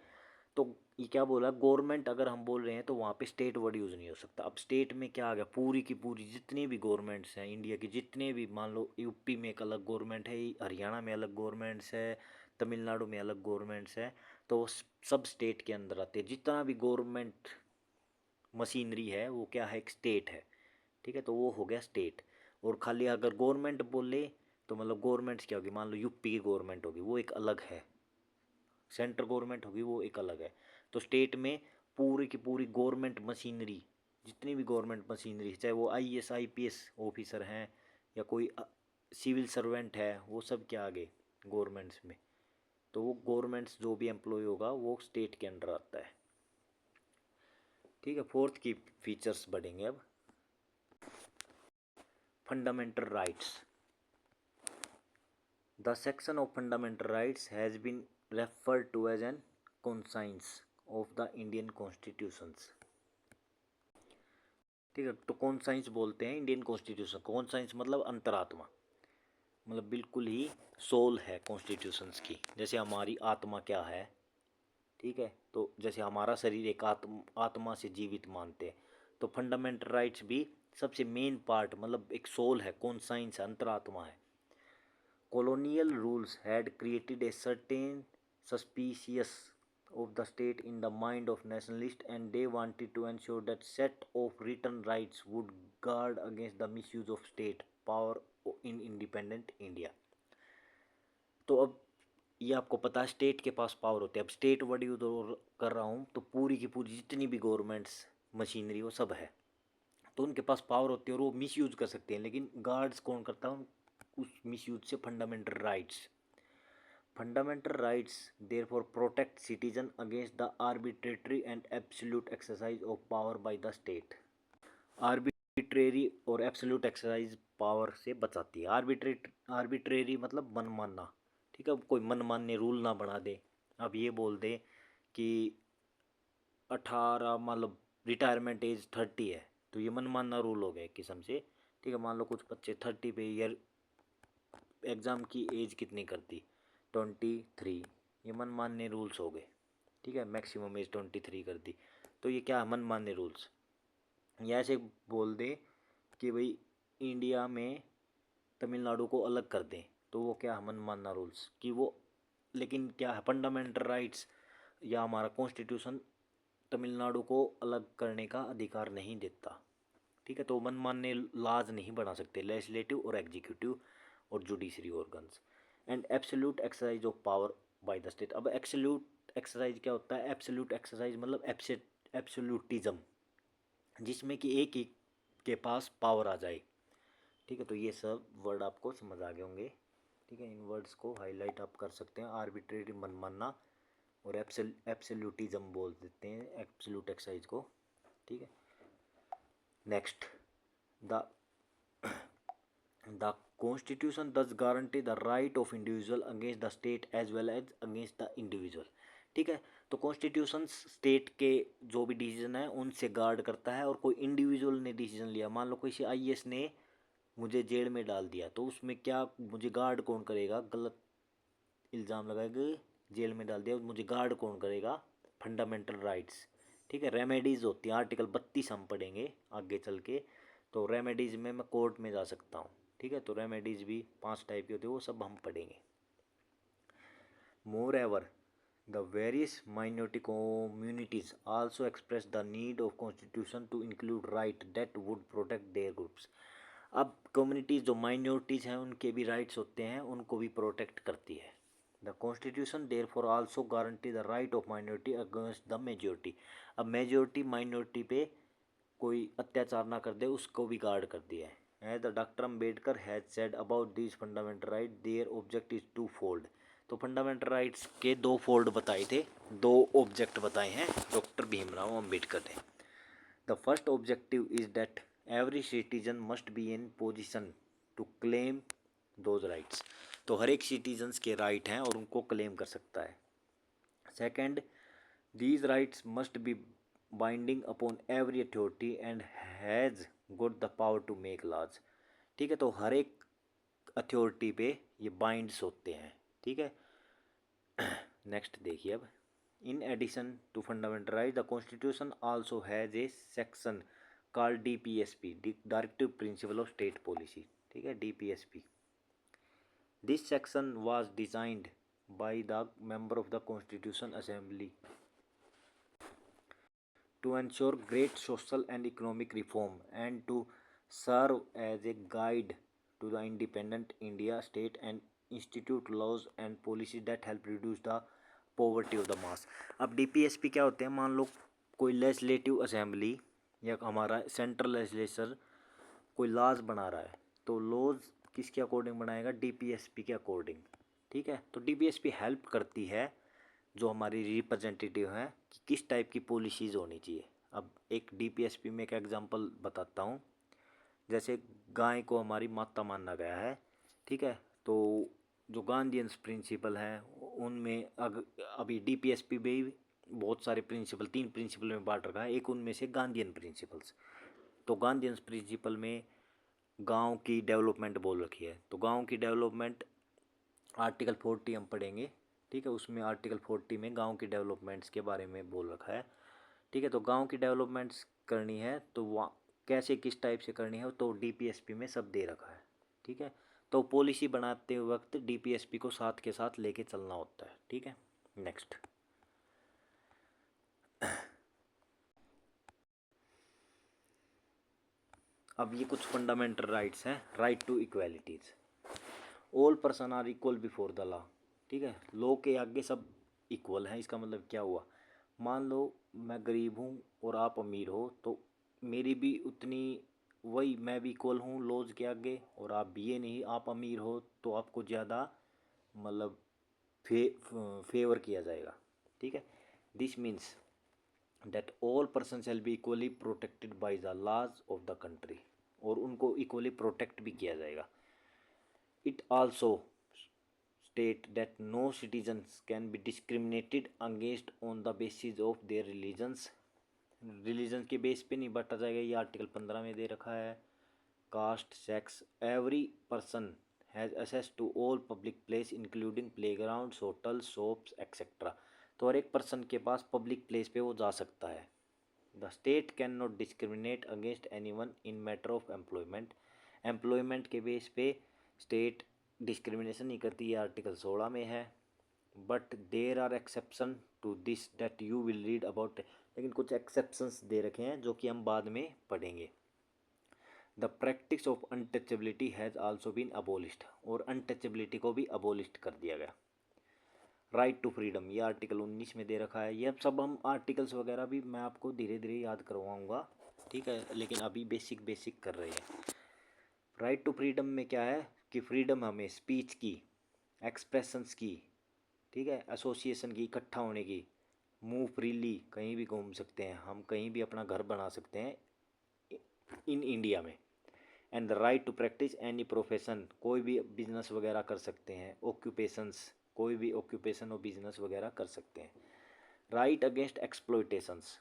तो ये क्या बोला? गवर्नमेंट अगर हम बोल रहे हैं तो वहाँ पे स्टेट वर्ड यूज़ नहीं हो सकता। अब स्टेट में क्या आ गया? पूरी की पूरी जितनी भी गवर्नमेंट्स हैं इंडिया की, जितने भी, मान लो यूपी में एक अलग गवर्नमेंट है, हरियाणा में अलग गवर्नमेंट्स है, तमिलनाडु में अलग गवर्नमेंट्स है, तो वो सब स्टेट के अंदर आते हैं। जितना भी गवर्नमेंट मशीनरी है वो क्या है? एक स्टेट है। ठीक है, तो वो हो गया स्टेट। और खाली अगर गवर्नमेंट बोले तो मतलब गवर्नमेंट्स क्या होगी? मान लो यूपी की गवर्नमेंट होगी, वो एक अलग है। सेंट्रल गवर्नमेंट होगी, वो एक अलग है। तो स्टेट में पूरी की पूरी गवर्नमेंट मशीनरी, जितनी भी गवर्नमेंट मशीनरी, चाहे वो IAS IPS ऑफिसर हैं या कोई सिविल सर्वेंट है, वो सब क्या आगे गवर्नमेंट्स में। तो वो गवर्नमेंट्स जो भी एम्प्लॉय होगा वो स्टेट के अंडर आता है। ठीक है, फोर्थ की फीचर्स बढ़ेंगे अब। Fundamental rights. The section of fundamental rights has been referred to as an conscience of the Indian constitutions. ठीक है, तो कॉन्साइंस बोलते हैं इंडियन कॉन्स्टिट्यूशन। कॉन्साइंस मतलब अंतरात्मा, मतलब बिल्कुल ही सोल है कॉन्स्टिट्यूशंस की। जैसे हमारी आत्मा क्या है, ठीक है, तो जैसे हमारा शरीर एक आत्मा से जीवित मानते हैं, तो फंडामेंटल राइट्स भी सबसे मेन पार्ट, मतलब एक सोल है, कॉन्साइंस है, अंतरात्मा है। Colonial rules had created a certain suspicious of the state in the mind of nationalists, and they wanted to ensure that set of written rights would guard against the misuse of state power in independent India। तो अब ये आपको पता है state के पास power होते हैं। अब स्टेट वर्ड यूज कर रहा हूँ तो पूरी की पूरी जितनी भी गवर्नमेंट्स मशीनरी वो सब है, तो उनके पास पावर होती है और वो मिस यूज कर सकते हैं। लेकिन गार्ड्स कौन करता है उस मिस यूज से? Fundamental rights. Fundamental rights therefore protect citizen against the arbitrary and absolute exercise of power bye the state. Arbitrary और एब्सोल्यूट एक्सरसाइज पावर से बचाती है। आर्बिट्रेरी मतलब मनमाना। ठीक है, कोई मनमाने रूल ना बना दे। अब ये बोल दे कि 18 मतलब रिटायरमेंट एज 30 है, तो ये मनमाना रूल हो गया एक किस्म से। ठीक है, मान लो कुछ बच्चे 30 पे ईयर एग्ज़ाम की एज कितनी कर दी? 23। ये मनमाने रूल्स हो गए। ठीक है, मैक्सिमम एज 23 कर दी। तो ये क्या मनमाने रूल्स, या ऐसे बोल दे कि भाई इंडिया में तमिलनाडु को अलग कर दें, तो वो क्या मनमाना रूल्स कि वो, लेकिन क्या है फंडामेंटल राइट्स या हमारा कॉन्स्टिट्यूशन तमिलनाडु को अलग करने का अधिकार नहीं देता। ठीक है, तो मनमाने लाज नहीं बना सकते लेजिस्लेटिव और एग्जीक्यूटिव और judiciary organs. And absolute exercise of power bye the state. अब एब्सोल्यूट एक्सरसाइज क्या होता है? एब्सोल्यूट एक्सरसाइज मतलब एब्सोल्यूटिज्म, जिसमें कि एक ही के पास पावर आ जाए। ठीक है, तो ये सब वर्ड आपको समझ आ गए होंगे। ठीक है, इन वर्ड्स को हाईलाइट आप कर सकते हैं। आर्बिट्रेरी मनमाना और एब्सोल्यूटिज्म बोल देते हैं एब्सोल्यूट एक्सरसाइज को। ठीक है, next, the the constitution thus guarantee the right of individual against the state as well as against the individual. ठीक है, तो कॉन्स्टिट्यूशन स्टेट के जो भी डिसीजन है उनसे गार्ड करता है, और कोई इंडिविजुअल ने डिसीजन लिया, मान लो किसी आईएएस ने मुझे जेल में डाल दिया, तो उसमें क्या मुझे गार्ड कौन करेगा? गलत इल्ज़ाम लगाएगा, जेल में डाल दिया, मुझे गार्ड कौन करेगा? Fundamental rights. ठीक है, रेमेडीज़ होती हैं, आर्टिकल 32 हम पढ़ेंगे आगे चल के। तो रेमेडीज़ में मैं कोर्ट में जा सकता हूँ। ठीक है, तो रेमेडीज़ भी 5 टाइप की होती है, वो सब हम पढ़ेंगे। Moreover the various minority communities also express the need of constitution to include right that would protect their groups। अब कम्युनिटीज़ जो माइनॉरिटीज़ हैं उनके भी राइट्स होते हैं, उनको भी प्रोटेक्ट करती है। The constitution therefore also guarantee the right of minority against the majority. अब मेजोरिटी माइनॉरिटी पे कोई अत्याचार ना कर दे, उसको भी गार्ड कर दिया है। The doctor Ambedkar has said about this fundamental right their object is two fold. तो फंडामेंटल राइट्स के दो फोल्ड बताए थे, दो ऑब्जेक्ट बताए हैं डॉक्टर भीमराव अम्बेडकर ने। The first objective is that every citizen must be in position to claim those rights. तो हर एक सिटीजन्स के राइट हैं और उनको क्लेम कर सकता है। Second, these rights must be binding upon every authority and has got the power to make laws। ठीक है, तो हर एक अथॉरिटी पे ये बाइंड्स होते हैं। ठीक है, नेक्स्ट देखिए अब, in addition to fundamental right the constitution also has a section called DPSP, directive principle of state policy. ठीक है, DPSP. This section was designed by the member of the constitution assembly to ensure great social and economic reform and to serve as a guide to the independent India state and institute laws and policies that help reduce the poverty of the mass। अब DPSP क्या होते हैं? मान लो कोई legislative assembly या हमारा central legislature कोई laws बना रहा है, तो लॉज किसके अकॉर्डिंग बनाएगा? डीपीएसपी के अकॉर्डिंग। ठीक है, तो डीपीएसपी हेल्प करती है जो हमारी रिप्रेजेंटेटिव हैं कि किस टाइप की पॉलिसीज़ होनी चाहिए। अब एक डीपीएसपी में एक एग्जांपल बताता हूँ, जैसे गाय को हमारी माता माना गया है। ठीक है, तो जो गांधीयंस प्रिंसिपल हैं उनमें अभी डीपीएसपी में भी बहुत सारे प्रिंसिपल, 3 प्रिंसिपल में बांट रखा है, एक उनमें से गांधीयन प्रिंसिपल्स। तो गांधीयंस प्रिंसिपल में गांव की डेवलपमेंट बोल रखी है, तो गांव की डेवलपमेंट आर्टिकल 40 हम पढ़ेंगे। ठीक है, उसमें आर्टिकल 40 में गांव की डेवलपमेंट्स के बारे में बोल रखा है। ठीक है, तो गांव की डेवलपमेंट्स करनी है तो वहाँ कैसे किस टाइप से करनी है तो डीपीएसपी में सब दे रखा है। ठीक है, तो पॉलिसी बनाते वक्त डीपीएसपी को साथ के साथ लेके चलना होता है। ठीक है, नेक्स्ट, अब ये कुछ फंडामेंटल राइट्स हैं। Right to equalities, all person are equal before the law. ठीक है, लॉ के आगे सब इक्वल हैं। इसका मतलब क्या हुआ? मान लो मैं गरीब हूँ और आप अमीर हो, तो मेरी भी उतनी वही, मैं भी इक्वल हूँ लॉज के आगे, और आप भी। ये नहीं आप अमीर हो तो आपको ज़्यादा मतलब फेवर किया जाएगा। ठीक है, this means that all person shall be equally protected by the laws of the country, और उनको इक्वली प्रोटेक्ट भी किया जाएगा। It also state that no citizens can be discriminated against on the basis of their religions। Religion के base पे नहीं बांटा जाएगा, ये आर्टिकल 15 में दे रखा है। Caste, sex, every person has access to all public place including playground, hotel, shops etcetera. तो हर एक पर्सन के पास पब्लिक प्लेस पे वो जा सकता है। The state can not discriminate against anyone in matter of employment. Employment के बेस पे स्टेट डिस्क्रिमिनेशन नहीं करती, ये आर्टिकल 16 में है। But there are exception to this that you will read about, लेकिन कुछ एक्सेप्शंस दे रखे हैं जो कि हम बाद में पढ़ेंगे। The practice of untouchability has also been abolished, और अनटचेबिलिटी को भी अबोलिश्ड कर दिया गया। राइट टू फ्रीडम, ये आर्टिकल 19 में दे रखा है। ये सब हम आर्टिकल्स वगैरह भी मैं आपको धीरे धीरे याद करवाऊँगा, ठीक है, लेकिन अभी बेसिक बेसिक कर रहे हैं। राइट टू फ्रीडम में क्या है कि फ्रीडम हमें स्पीच की, एक्सप्रेशंस की, ठीक है, एसोसिएशन की, इकट्ठा होने की, मूव फ्रीली, कहीं भी घूम सकते हैं हम, कहीं भी अपना घर बना सकते हैं इन इंडिया में। And the right to practice any profession, कोई भी बिजनेस वगैरह कर सकते हैं। ऑक्यूपेशंस, कोई भी ऑक्यूपेशन और बिजनेस वगैरह कर सकते हैं। Right against exploitations,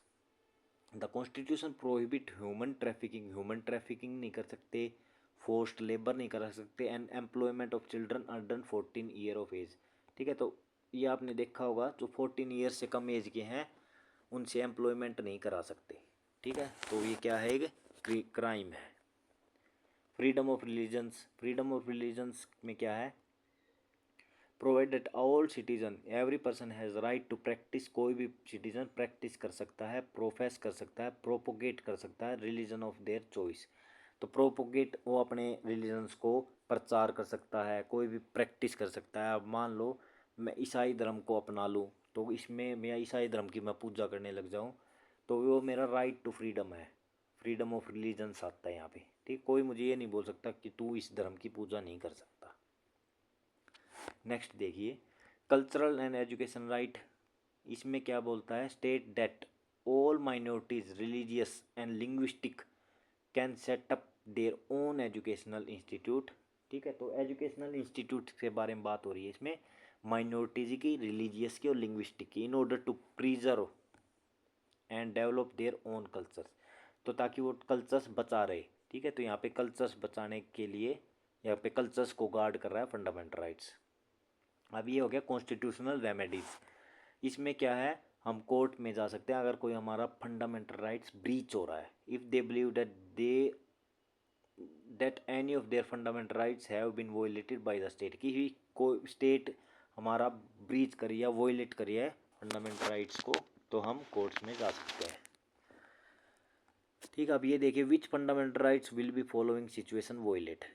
the constitution prohibit human trafficking, human trafficking नहीं कर सकते, फोर्स्ड लेबर नहीं कर सकते, and employment of children under 14 year of age, ठीक है। तो ये आपने देखा होगा, जो 14 ईयर से कम एज के हैं उनसे एम्प्लॉयमेंट नहीं करा सकते, ठीक है। तो ये क्या है, एक क्राइम है। Freedom of religions, freedom of religions में क्या है, provide that all citizen every person has right to practice, कोई भी सिटीजन प्रैक्टिस कर सकता है, प्रोफेस कर सकता है, प्रोपोगेट कर सकता है रिलीजन ऑफ देयर चॉइस। तो प्रोपोगेट, वो अपने रिलीजन्स को प्रचार कर सकता है, कोई भी प्रैक्टिस कर सकता है। अब मान लो मैं ईसाई धर्म को अपना लूँ, तो इसमें मैं ईसाई धर्म की मैं पूजा करने लग जाऊँ, तो वो मेरा राइट टू फ्रीडम है। फ्रीडम ऑफ रिलीजन्स आता है यहाँ पे, ठीक। कोई मुझे ये नहीं बोल सकता कि तू इस धर्म की पूजा नहीं कर सकता। नेक्स्ट देखिए, कल्चरल एंड एजुकेशन राइट, इसमें क्या बोलता है, state that all minorities religious and linguistic can set up their own educational institute, ठीक है। तो एजुकेशनल इंस्टीट्यूट के बारे में बात हो रही है इसमें, माइनॉरिटीज की, रिलीजियस की और लिंग्विस्टिक की, in order to preserve and develop their own cultures, तो ताकि वो कल्चर्स बचा रहे, ठीक है। तो यहाँ पे कल्चर्स बचाने के लिए यहाँ पे कल्चर्स को गार्ड कर रहा है फंडामेंटल राइट्स। अब ये हो गया कॉन्स्टिट्यूशनल रेमेडीज, इसमें क्या है, हम कोर्ट में जा सकते हैं अगर कोई हमारा फंडामेंटल राइट्स ब्रीच हो रहा है। If they believe that any of their fundamental rights have been violated by the state, कि कोई स्टेट हमारा ब्रीच करी है, वोलेट करी है फंडामेंटल राइट्स को, तो हम कोर्ट्स में जा सकते हैं, ठीक है। अब ये देखिए, which fundamental rights will be following situation violate,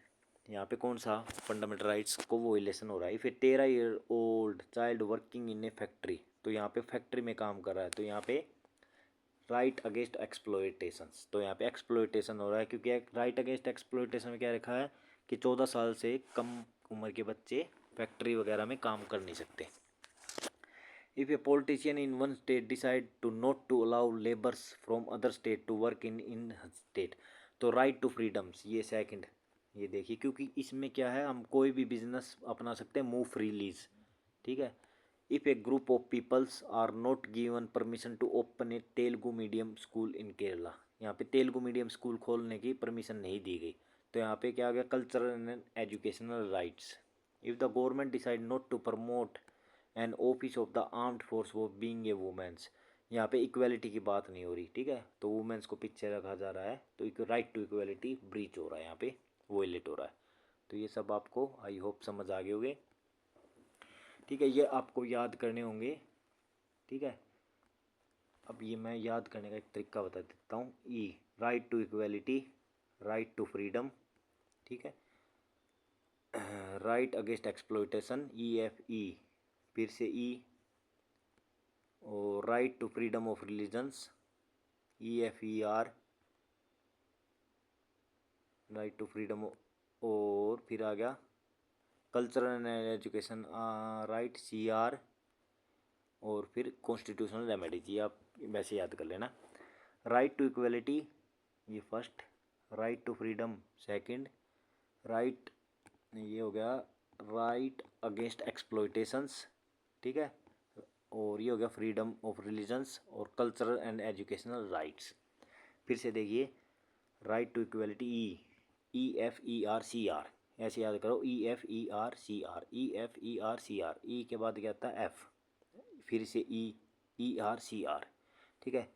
यहाँ पे कौन सा फंडामेंटल राइट्स को वोलेशन हो रहा है। फिर 13 year old child working in A factory, तो यहाँ पे फैक्ट्री में काम कर रहा है, तो यहाँ पे राइट अगेंस्ट एक्सप्लॉयटेशंस, तो यहाँ पे एक्सप्लॉयटेशन हो रहा है, क्योंकि राइट अगेंस्ट एक्सप्लॉयटेशन में क्या रखा है कि 14 साल से कम उम्र के बच्चे फैक्ट्री वगैरह में काम कर नहीं सकते। If a politician in one state decide to not to allow labours from other state to work in state, तो राइट टू फ्रीडम्स, ये सेकंड, ये देखिए, क्योंकि इसमें क्या है, हम कोई भी बिजनेस अपना सकते हैं मूव फ्रीलीज, ठीक है। If a group of peoples are not given permission to open a Telugu medium school in Kerala, यहाँ पे तेलुगु मीडियम स्कूल खोलने की परमिशन नहीं दी गई, तो यहाँ पे क्या आ गया, cultural and educational rights. If the government decide not to promote and office of the armed force वो बीइंग ए वुमेंस, यहाँ पे इक्वलिटी की बात नहीं हो रही, ठीक है। तो वुमेंस को पीछे रखा जा रहा है, तो राइट टू इक्वलिटी ब्रीच हो रहा है, यहाँ पे वोलेट हो रहा है। तो ये सब आपको आई होप समझ आ गए होंगे, ठीक है। ये आपको याद करने होंगे, ठीक है। अब ये मैं याद करने का एक तरीका बता देता हूँ। ई, right to equality, right to freedom, ठीक है, राइट अगेंस्ट एक्सप्लॉयटेशन, EFE, फिर से ई, और right to freedom of religions, EFER, right to freedom, और फिर आ गया cultural and education right, CR, और फिर कॉन्स्टिट्यूशनल रेमेडीज, ये आप वैसे याद कर लेना। राइट टू इक्वलिटी ये first, right to freedom second, right, ये हो गया राइट अगेंस्ट एक्सप्लॉयटेशंस, ठीक है, और ये हो गया फ्रीडम ऑफ रिलीजन्स और कल्चरल एंड एजुकेशनल राइट्स। फिर से देखिए, राइट टू इक्वलिटी EFERCR, ऐसे याद करो, EFERCR, EFERCR, ई के बाद क्या आता है F, फिर से EERCR, ठीक है।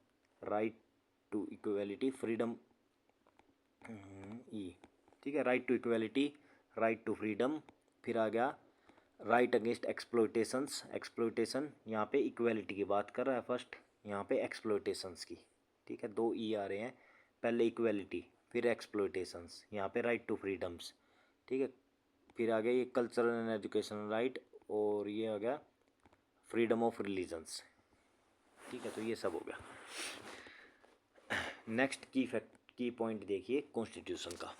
Right to equality, freedom E, ठीक है, right to equality, right to freedom. फिर आ गया राइट अगेंस्ट एक्सप्लॉयटेशंस, एक्सप्लॉयटेशन यहाँ पे इक्वलिटी की बात कर रहा है फर्स्ट, यहाँ पे एक्सप्लॉयटेशंस की, ठीक है, दो ई आ रहे हैं, पहले इक्वलिटी फिर एक्सप्लॉयटेशंस, यहाँ पे राइट टू फ्रीडम्स, ठीक है। फिर आ गया ये कल्चरल एंड एजुकेशन राइट, और ये आ गया फ्रीडम ऑफ रिलीजन्स, ठीक है, तो ये सब हो गया। नेक्स्ट की पॉइंट देखिए कॉन्स्टिट्यूशन का,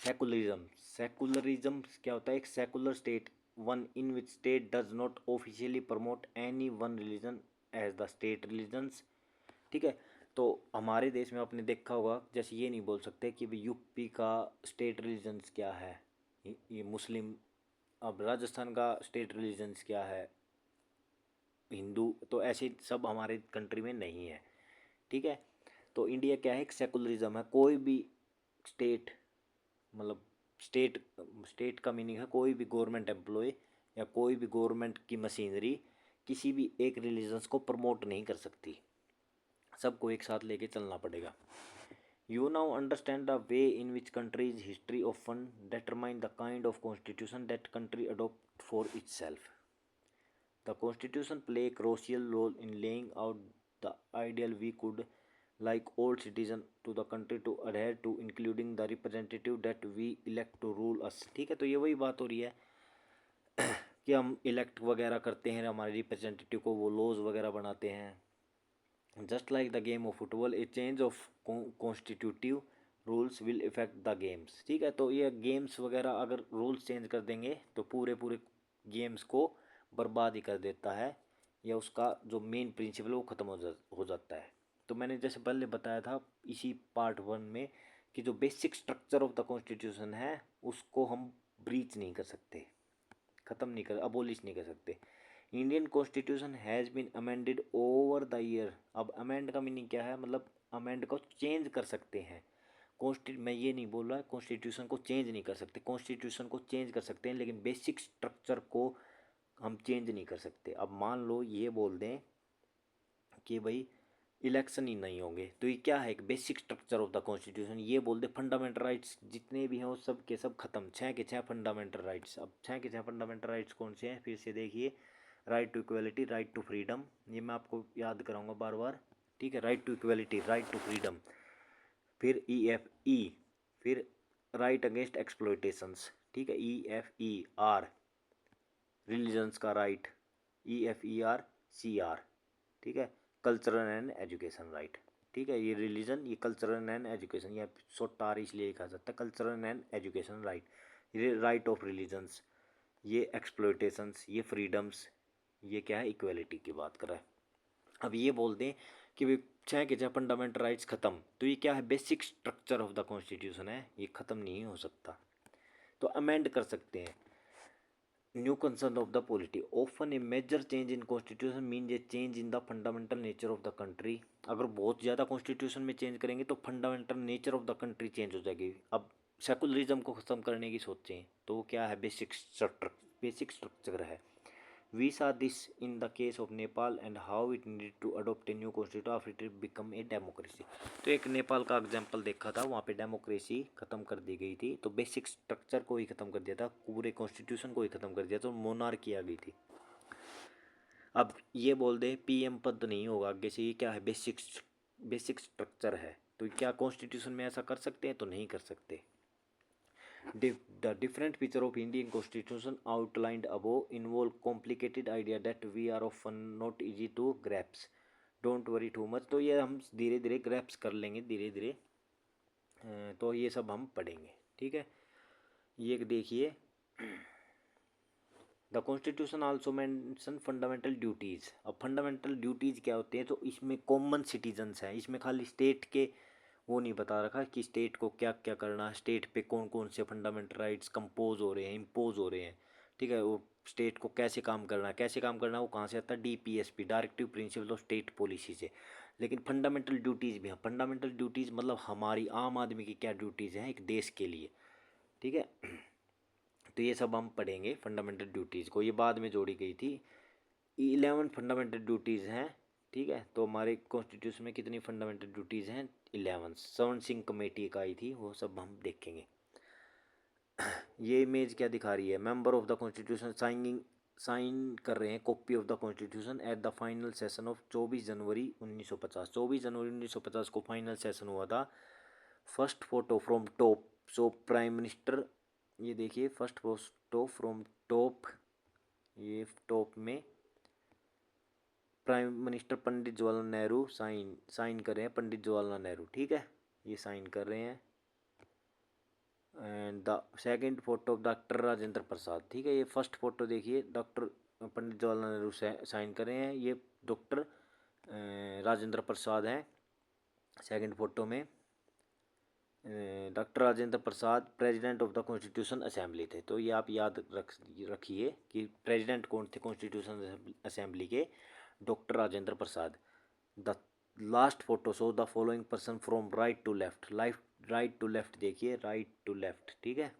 सेकुलरिज्म। सेकुलरिज्म क्या होता है? एक secular state, one in which state does not officially promote any one religion as the state religions, ठीक है। तो हमारे देश में आपने देखा होगा, जैसे ये नहीं बोल सकते कि भाई यूपी का स्टेट रिलीजन्स क्या है, ये मुस्लिम, अब राजस्थान का स्टेट रिलीजन्स क्या है, हिंदू, तो ऐसे सब हमारे कंट्री में नहीं है, ठीक है। तो इंडिया क्या है? एक सेकुलरिज्म है, कोई भी स्टेट, मतलब स्टेट का मीनिंग है कोई भी गवर्नमेंट एम्प्लॉय या कोई भी गवर्नमेंट की मशीनरी किसी भी एक रिलीजन्स को प्रमोट नहीं कर सकती, सबको एक साथ लेके चलना पड़ेगा। You now understand the way in which country's history often determine the kind of constitution that country adopt for itself. The constitution play a crucial role in laying out the ideal we could, like all citizen to the country to adhere to, including the representative that we elect to rule us। ठीक है, तो ये वही बात हो रही है कि हम इलेक्ट वगैरह करते हैं हमारे रिप्रेजेंटेटिव को, वो लॉज वगैरह बनाते हैं। Just like the game of football, A change of constitutive rules will effect the games, ठीक है। तो ये गेम्स वगैरह अगर रूल्स चेंज कर देंगे तो पूरे पूरे गेम्स को बर्बाद ही कर देता है, या उसका जो मेन प्रिंसिपल वो ख़त्म हो जाता है। तो मैंने जैसे पहले बताया था इसी पार्ट 1 में कि जो basic structure of the constitution है उसको हम ब्रीच नहीं कर सकते, ख़त्म नहीं कर, अबोलिश नहीं कर सकते। Indian constitution has been amended over the year. अब अमेंड का मीनिंग क्या है? मतलब अमेंड को चेंज कर सकते हैं। मैं ये नहीं बोल रहा कॉन्स्टिट्यूशन को चेंज नहीं कर सकते, कॉन्स्टिट्यूशन को चेंज कर सकते हैं लेकिन बेसिक स्ट्रक्चर को हम चेंज नहीं कर सकते। अब मान लो ये बोल दें कि भाई इलेक्शन ही नहीं होंगे, तो ये क्या है? एक basic structure of the constitution. ये बोल दे फंडामेंटल राइट्स जितने भी हैं वो सब के सब खत्म, 6 के 6 फंडामेंटल राइट्स। अब 6 के 6 फंडामेंटल राइट्स कौन से हैं? फिर से देखिए, right to equality, right to freedom, ये मैं आपको याद कराऊंगा बार बार, ठीक है। Right to equality, right to freedom, फिर EFE, फिर राइट अगेंस्ट एक्सप्लॉयटेशंस, ठीक है, EFER, रिलीजन्स का राइट, EFERCR, ठीक है, कल्चरल एंड एजुकेशन राइट, ठीक है। ये रिलीजन, ये कल्चरल एंड एजुकेशन, ये सोटार इसलिए लिखा जाता है, कल्चरल एंड एजुकेशन राइट, ये राइट ऑफ रिलीजन्स, ये एक्सप्लॉयटेशंस, ये फ्रीडम्स, ये क्या है? इक्वलिटी की बात कर रहा है। अब ये बोल दें कि भाई 6 के 6 फंडामेंटल राइट्स खत्म, तो ये क्या है? Basic structure of the constitution है, ये खत्म नहीं हो सकता, तो अमेंड कर सकते हैं। New concern of the polity, often a major change in constitution mean a change in the fundamental nature of the country. अगर बहुत ज़्यादा कॉन्स्टिट्यूशन में चेंज करेंगे तो fundamental nature of the country change हो जाएगी। अब सेकुलरिज्म को ख़त्म करने की सोचें तो वो क्या है? बेसिक स्ट्रक्चर है। We saw this in the case of Nepal and how it needed to adopt a new constitution after it become a democracy। तो एक नेपाल का एग्जाम्पल देखा था, वहाँ पे डेमोक्रेसी ख़त्म कर दी गई थी, तो बेसिक स्ट्रक्चर को ही ख़त्म कर दिया था, पूरे कॉन्स्टिट्यूशन को ही ख़त्म कर दिया, तो मोनार्की आ गई थी। अब ये बोल दे PM पद तो नहीं होगा आगे से, ये क्या है? बेसिक स्ट्रक्चर है, तो क्या कॉन्स्टिट्यूशन में ऐसा कर सकते हैं? तो नहीं कर सकते। The different feature of Indian Constitution outlined above involve complicated idea that we are often not easy to grasp. Don't worry too much। तो ये हम धीरे धीरे ग्रैप्स कर लेंगे, धीरे धीरे, तो ये सब हम पढ़ेंगे, ठीक है। ये देखिए, the constitution also mention fundamental duties. अब फंडामेंटल ड्यूटीज़ क्या होती हैं? तो इसमें कॉमन सिटीजन्स हैं, इसमें खाली स्टेट के वो नहीं बता रखा कि स्टेट को क्या क्या करना है, स्टेट पे कौन कौन से फंडामेंटल राइट्स कंपोज हो रहे हैं, इम्पोज हो रहे हैं, ठीक है। वो स्टेट को कैसे काम करना है, कैसे काम करना है, वो कहाँ से आता है? DPSP, directive principle of state policy से। लेकिन फंडामेंटल ड्यूटीज़ भी हैं। फंडामेंटल ड्यूटीज़ मतलब हमारी आम आदमी की क्या ड्यूटीज़ हैं एक देश के लिए, ठीक है। तो ये सब हम पढ़ेंगे फंडामेंटल ड्यूटीज़ को, ये बाद में जोड़ी गई थी। 11 फंडामेंटल ड्यूटीज़ हैं, ठीक है। तो हमारे कॉन्स्टिट्यूशन में कितनी फंडामेंटल ड्यूटीज़ हैं? 11। स्वर्ण सिंह कमेटी का आई थी, वो सब हम देखेंगे। ये इमेज क्या दिखा रही है? Member of the constitution sign कर रहे हैं copy of the constitution at the final session of 24 जनवरी 1950। 24 जनवरी 1950 को फाइनल सेशन हुआ था। First photo from top, so prime minister, ये देखिए फर्स्ट फोटो फ्रॉम टॉप, ये टॉप में prime minister Pandit Jawaharlal Nehru sign कर रहे हैं, पंडित जवाहरलाल नेहरू, ठीक है, ये साइन कर रहे हैं। And the second photo doctor Rajendra Prasad, ठीक है, ये फर्स्ट फोटो देखिए, डॉक्टर पंडित जवाहरलाल नेहरू साइन कर रहे हैं, ये डॉक्टर राजेंद्र प्रसाद हैं। सेकंड फोटो में doctor Rajendra Prasad president of the constitution assembly थे। तो ये आप याद रखिए कि प्रेसिडेंट कौन थे कॉन्स्टिट्यूशन असेंबली के? Doctor Rajendra Prasad. The last photo show the following person from right to left, right to left देखिए, राइट टू लेफ्ट, ठीक है,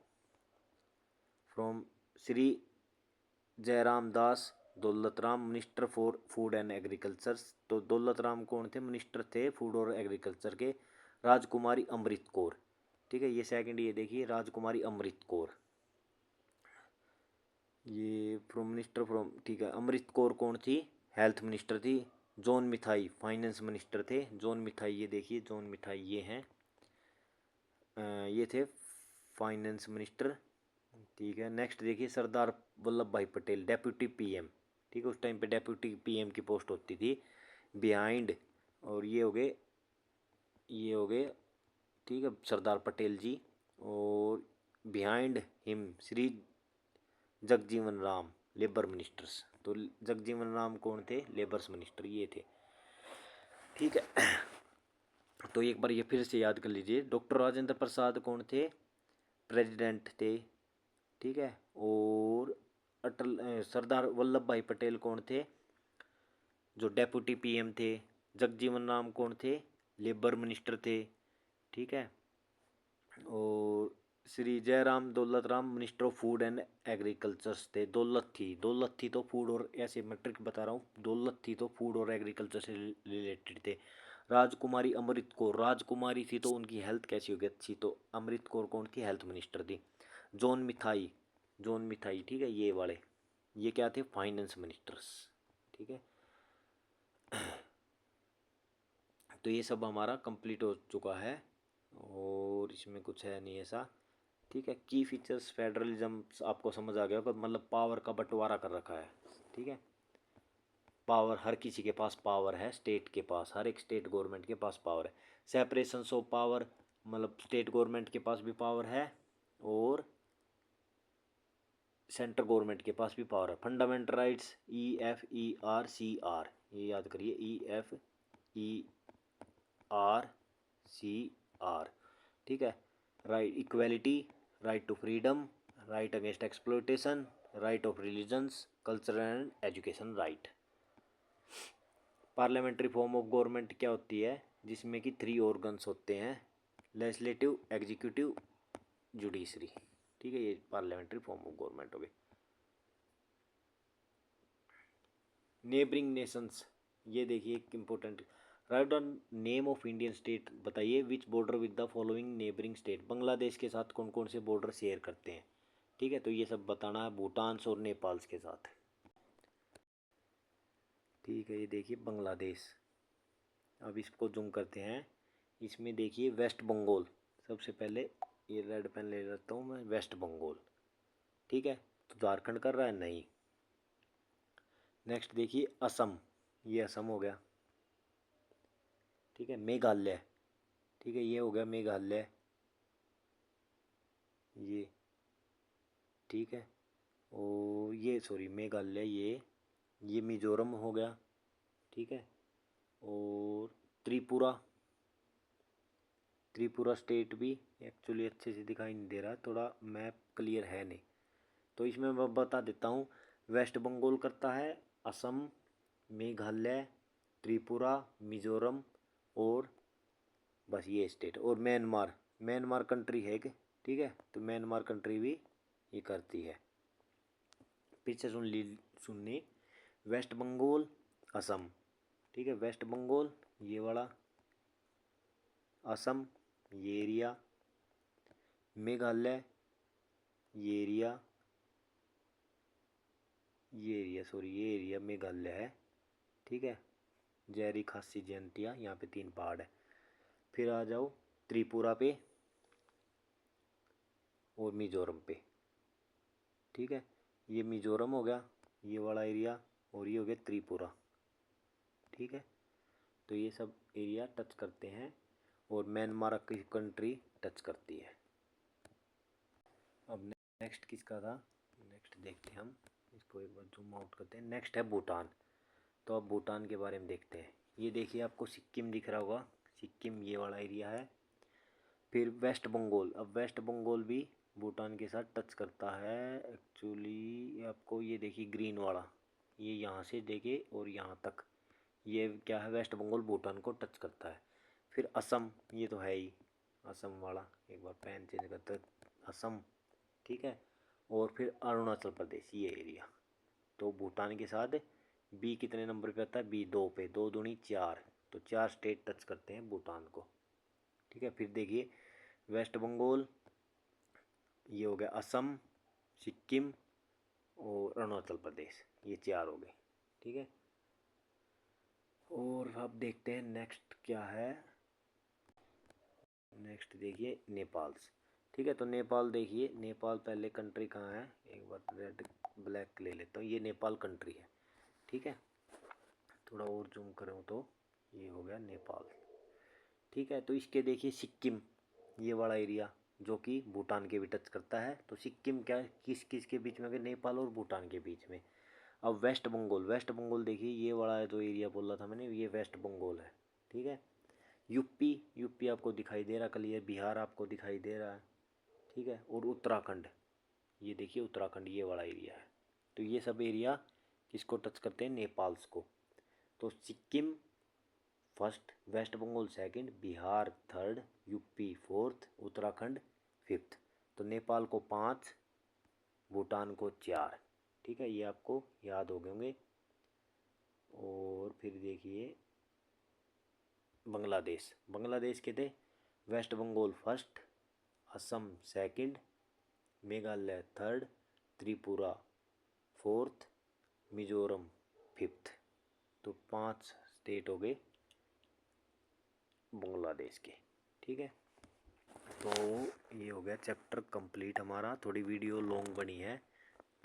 from Shri Jairam Das Daulatram, minister for food and agriculture. तो दौलतराम कौन थे? मिनिस्टर थे फूड और एग्रीकल्चर के। राजकुमारी अमृत कौर, ठीक है, ये सेकंड, ये देखिए राजकुमारी अमृत कौर, ये फ्रॉम मिनिस्टर फ्रॉम, ठीक है, अमृत कौर कौन थी? हेल्थ मिनिस्टर थी। जॉन मिथाई फाइनेंस मिनिस्टर थे। जॉन मिथाई, ये देखिए जॉन मिथाई, ये हैं, ये थे फाइनेंस मिनिस्टर, ठीक है। नेक्स्ट देखिए सरदार वल्लभ भाई पटेल डेप्यूटी पीएम, ठीक है, उस टाइम पे डेप्यूटी पीएम की पोस्ट होती थी। बिहाइंड, और ये हो गए, ठीक है, सरदार पटेल जी। और behind him Shri Jagjivan Ram labour ministers. तो जगजीवन राम कौन थे? लेबर्स मिनिस्टर, ये थे, ठीक है। तो एक बार ये फिर से याद कर लीजिए। डॉक्टर राजेंद्र प्रसाद कौन थे? प्रेसिडेंट थे, ठीक है। और सरदार वल्लभ भाई पटेल कौन थे? जो डेप्यूटी पीएम थे। जगजीवन राम कौन थे? लेबर मिनिस्टर थे, ठीक है। और Shri Jairam Daulat Ram minister of food and agriculture थे। दौलत थी तो फूड और, ऐसे मैं ट्रिक बता रहा हूँ, दौलत थी तो फूड और एग्रीकल्चर से रिलेटेड थे। राजकुमारी अमृत कौर, राजकुमारी थी तो उनकी हेल्थ कैसी होगी? अच्छी। तो अमृत कौर कौन थी? हेल्थ मिनिस्टर थी। जॉन मिथाई, ठीक है, ये वाले, ये क्या थे? फाइनेंस मिनिस्टर्स, ठीक है। तो ये सब हमारा कंप्लीट हो चुका है, और इसमें कुछ है नहीं ऐसा, ठीक है। की फीचर्स फेडरलिज्म आपको समझ आ गया होगा, मतलब पावर का बंटवारा कर रखा है, ठीक है। पावर हर किसी के पास पावर है, स्टेट के पास, हर एक स्टेट गवर्नमेंट के पास पावर है। सेपरेशन ऑफ पावर, मतलब स्टेट गवर्नमेंट के पास भी पावर है और सेंट्रल गवर्नमेंट के पास भी पावर है। फंडामेंटल राइट्स EFERCR, ये याद करिए, EFERCR, ठीक है। Right equality, right to freedom, right against exploitation, right of religions, culture and education right. Parliamentary form of government क्या होती है? जिसमें कि 3 ऑर्गन्स होते हैं, लेजिस्लेटिव, एग्जीक्यूटिव, जुडिशरी, ठीक है, ये पार्लियामेंट्री फॉर्म ऑफ गवर्नमेंट हो गई। नेबरिंग नेशंस, ये देखिए एक important, write on name of Indian state, बताइए which border with the following neighbouring state, Bangladesh के साथ कौन कौन से बॉर्डर शेयर करते हैं, ठीक है। तो ये सब बताना है, भूटान और नेपाल के साथ, ठीक है। ये देखिए बांग्लादेश, अब इसको जूम करते हैं, इसमें देखिए वेस्ट बंगाल, सबसे पहले ये रेड पेन ले लेता हूँ मैं, वेस्ट बंगाल, ठीक है। तो झारखंड कर रहा है? नहीं। नेक्स्ट देखिए असम, ये असम हो गया, ठीक है। मेघालय, ठीक है, ये हो गया मेघालय, ये, ठीक है। और ये सॉरी मेघालय, ये मिजोरम हो गया, ठीक है। और त्रिपुरा, त्रिपुरा स्टेट भी एक्चुअली अच्छे से दिखाई नहीं दे रहा, थोड़ा मैप क्लियर है नहीं, तो इसमें मैं बता देता हूँ। वेस्ट बंगाल करता है, असम, मेघालय, त्रिपुरा, मिजोरम, और बस ये स्टेट, और म्यांमार कंट्री है कि, ठीक है। तो म्यांमार कंट्री भी ये करती है। पीछे सुननी, वेस्ट बंगाल, असम, ठीक है। वेस्ट बंगाल ये वाला, असम ये एरिया, मेघालय ये एरिया, ये एरिया मेघालय है, ठीक है। जैरी खासी जयंतिया, यहाँ पे 3 पहाड़ है। फिर आ जाओ त्रिपुरा पे और मिजोरम पे, ठीक है। ये मिजोरम हो गया, ये वाला एरिया, और ये हो गया त्रिपुरा, ठीक है। तो ये सब एरिया टच करते हैं और म्यांमार की कंट्री टच करती है। अब नेक्स्ट किसका था, नेक्स्ट देखते हैं हम, इसको एक बार जूम आउट करते हैं। नेक्स्ट है भूटान। तो अब भूटान के बारे में देखते हैं। ये देखिए आपको सिक्किम दिख रहा होगा, सिक्किम ये वाला एरिया है। फिर वेस्ट बंगाल, अब वेस्ट बंगाल भी भूटान के साथ टच करता है एक्चुअली। आपको ये देखिए ग्रीन वाला, ये यहाँ से देखिए और यहाँ तक, ये क्या है, वेस्ट बंगाल भूटान को टच करता है। फिर असम, ये तो है ही असम वाला, एक बार पेन चेंज करते हैं, असम, ठीक है। और फिर अरुणाचल प्रदेश ये एरिया। तो भूटान के साथ बी कितने नंबर पे आता है, बी 2 पे, 2 दूनी 4, तो 4 स्टेट टच करते हैं भूटान को, ठीक है। फिर देखिए वेस्ट बंगाल, ये हो गया असम, सिक्किम और अरुणाचल प्रदेश, ये 4 हो गए, ठीक है। और अब देखते हैं नेक्स्ट क्या है। नेक्स्ट देखिए नेपाल्स, ठीक है। तो नेपाल देखिए, नेपाल पहले कंट्री कहाँ है, एक बार रेड ब्लैक ले लेता हूँ, ये नेपाल कंट्री है, ठीक है। थोड़ा और जूम करूँ तो ये हो गया नेपाल, ठीक है। तो इसके देखिए सिक्किम ये वाला एरिया जो कि भूटान के भी टच करता है। तो सिक्किम क्या किस किस के बीच में गया, नेपाल और भूटान के बीच में। अब वेस्ट बंगाल, वेस्ट बंगाल देखिए ये वाला है जो एरिया बोला था मैंने, ये वेस्ट बंगाल है, ठीक है। यूपी, यूपी आपको दिखाई दे रहा क्लियर, बिहार आपको दिखाई दे रहा है, ठीक है। और उत्तराखंड, ये देखिए उत्तराखंड ये वाला एरिया है। तो ये सब एरिया किसको टच करते हैं, नेपाल्स को। तो Sikkim first, West Bengal second, Bihar third, UP fourth, Uttarakhand fifth. तो नेपाल को 5, भूटान को 4, ठीक है। ये आपको याद हो गए होंगे। और फिर देखिए बांग्लादेश, बांग्लादेश के थे West Bengal first, Assam second, Meghalaya third, Tripura fourth, Mizoram fifth. तो 5 स्टेट हो गए बांग्लादेश के, ठीक है। तो ये हो गया चैप्टर कंप्लीट हमारा। थोड़ी वीडियो लॉन्ग बनी है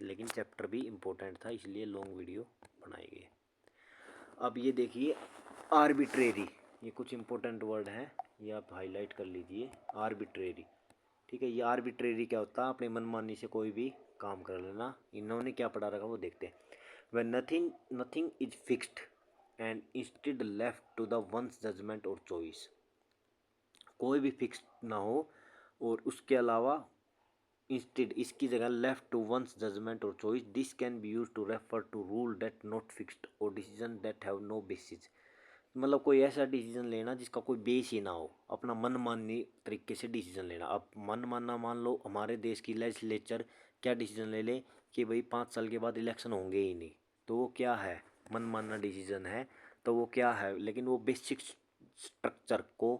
लेकिन चैप्टर भी इम्पोर्टेंट था इसलिए लॉन्ग वीडियो बनाई गई। अब ये देखिए आर्बिट्रेरी, ये कुछ इम्पोर्टेंट वर्ड हैं, ये आप हाईलाइट कर लीजिए। आर्बिट्रेरी, ठीक है। ये आर्बिट्रेरी क्या होता है, अपने मनमानी से कोई भी काम कर लेना। इन्होंने क्या पढ़ा रखा वो देखते हैं। when nothing is fixed and instead left to the one's judgment or choice, कोई भी फिक्स ना हो और उसके अलावा इंस्टेड इसकी जगह left to one's judgement or choice, this can be use to refer to rule that not fixed or decision that have no basis. मतलब कोई ऐसा डिसीजन लेना जिसका कोई बेस ही ना हो, अपना मन मानी तरीके से डिसीजन लेना। अब मन मानना, मान लो हमारे देश की लेजिस्लेचर क्या डिसीजन ले ले कि भाई 5 साल के बाद इलेक्शन होंगे ही नहीं, तो वो क्या है, मन मानना डिसीजन है। तो वो क्या है, लेकिन वो बेसिक स्ट्रक्चर को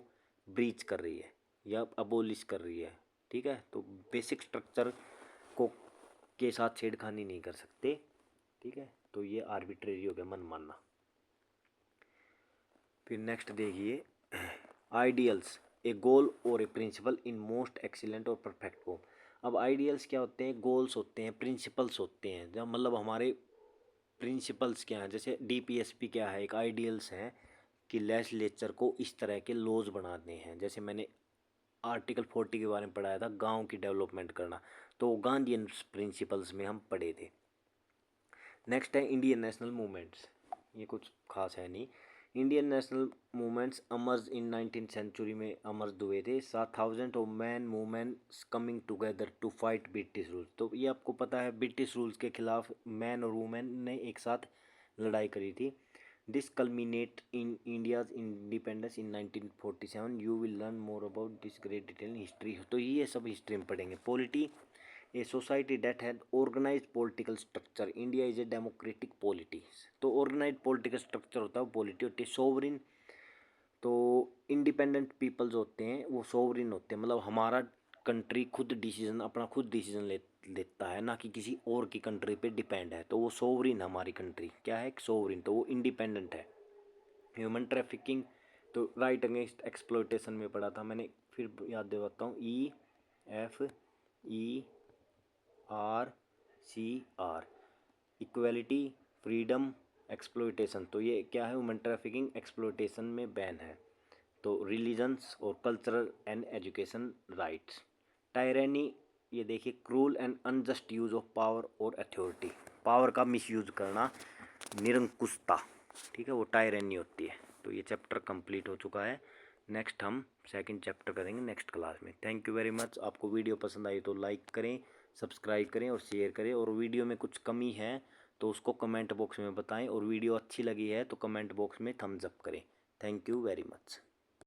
ब्रीच कर रही है या अबोलिश कर रही है, ठीक है। तो बेसिक स्ट्रक्चर को के साथ छेड़खानी नहीं कर सकते, ठीक है। तो ये आर्बिट्रेरी हो गया, मन मानना। फिर नेक्स्ट देखिए आइडियल्स, ए गोल और ए प्रिंसिपल इन मोस्ट एक्सीलेंट और परफेक्ट फॉर्म। अब आइडियल्स क्या होते हैं, गोल्स होते हैं, प्रिंसिपल्स होते हैं। जब मतलब हमारे प्रिंसिपल्स क्या हैं, जैसे डीपीएसपी क्या है, एक आइडियल्स हैं कि लेजिस्लेचर को इस तरह के लॉज बनाने हैं। जैसे मैंने आर्टिकल 40 के बारे में पढ़ाया था, गांव की डेवलपमेंट करना, तो गांधीयन प्रिंसिपल्स में हम पढ़े थे। नेक्स्ट है इंडियन नेशनल मूवमेंट्स, ये कुछ खास है नहीं। Indian national movements emerge in 19th century में अमर्ज हुए थे। 7,000 of man movements coming together to fight British rules. तो ये आपको पता है ब्रिटिश रूल्स के खिलाफ मैन और वुमेन ने एक साथ लड़ाई करी थी। This culminate in India's independence in 1947। You will learn more about this great detail in history. तो ये सब हिस्ट्री में पढ़ेंगे। Polity, a society that had organise political structure, India is a democratic polity. तो ऑर्गेनाइज पॉलिटिकल स्ट्रक्चर होता है, वो polity होती है। सोवरिन, तो इंडिपेंडेंट पीपल्स होते हैं वो सोवरिन होते हैं, मतलब हमारा कंट्री खुद डिसीजन, अपना खुद डिसीजन लेता है, ना कि किसी और की कंट्री पे डिपेंड है। तो वो सोवरिन, हमारी कंट्री क्या है, सोवरिन, तो वो इंडिपेंडेंट है। ह्यूमन ट्रैफिकिंग, तो राइट अगेंस्ट एक्सप्लॉयटेशन में पढ़ा था मैंने, फिर याद दिलाता हूँ, EFERCR, इक्वलिटी, फ्रीडम, एक्सप्लॉयटेशन, तो ये क्या है, ह्यूमन ट्रैफिकिंग एक्सप्लॉयटेशन में बैन है। तो रिलीजन्स और कल्चरल एंड एजुकेशन राइट्स। टायरेनी, ये देखिए, cruel and unjust use of power और अथॉरिटी, पावर का मिसयूज करना, निरंकुशता, ठीक है, वो टायरेनी होती है। तो ये चैप्टर कंप्लीट हो चुका है। नेक्स्ट हम सेकंड चैप्टर करेंगे नेक्स्ट क्लास में। Thank you very much. आपको वीडियो पसंद आई तो लाइक करें, सब्सक्राइब करें और शेयर करें, और वीडियो में कुछ कमी है तो उसको कमेंट बॉक्स में बताएं, और वीडियो अच्छी लगी है तो कमेंट बॉक्स में थम्स अप करें। Thank you very much.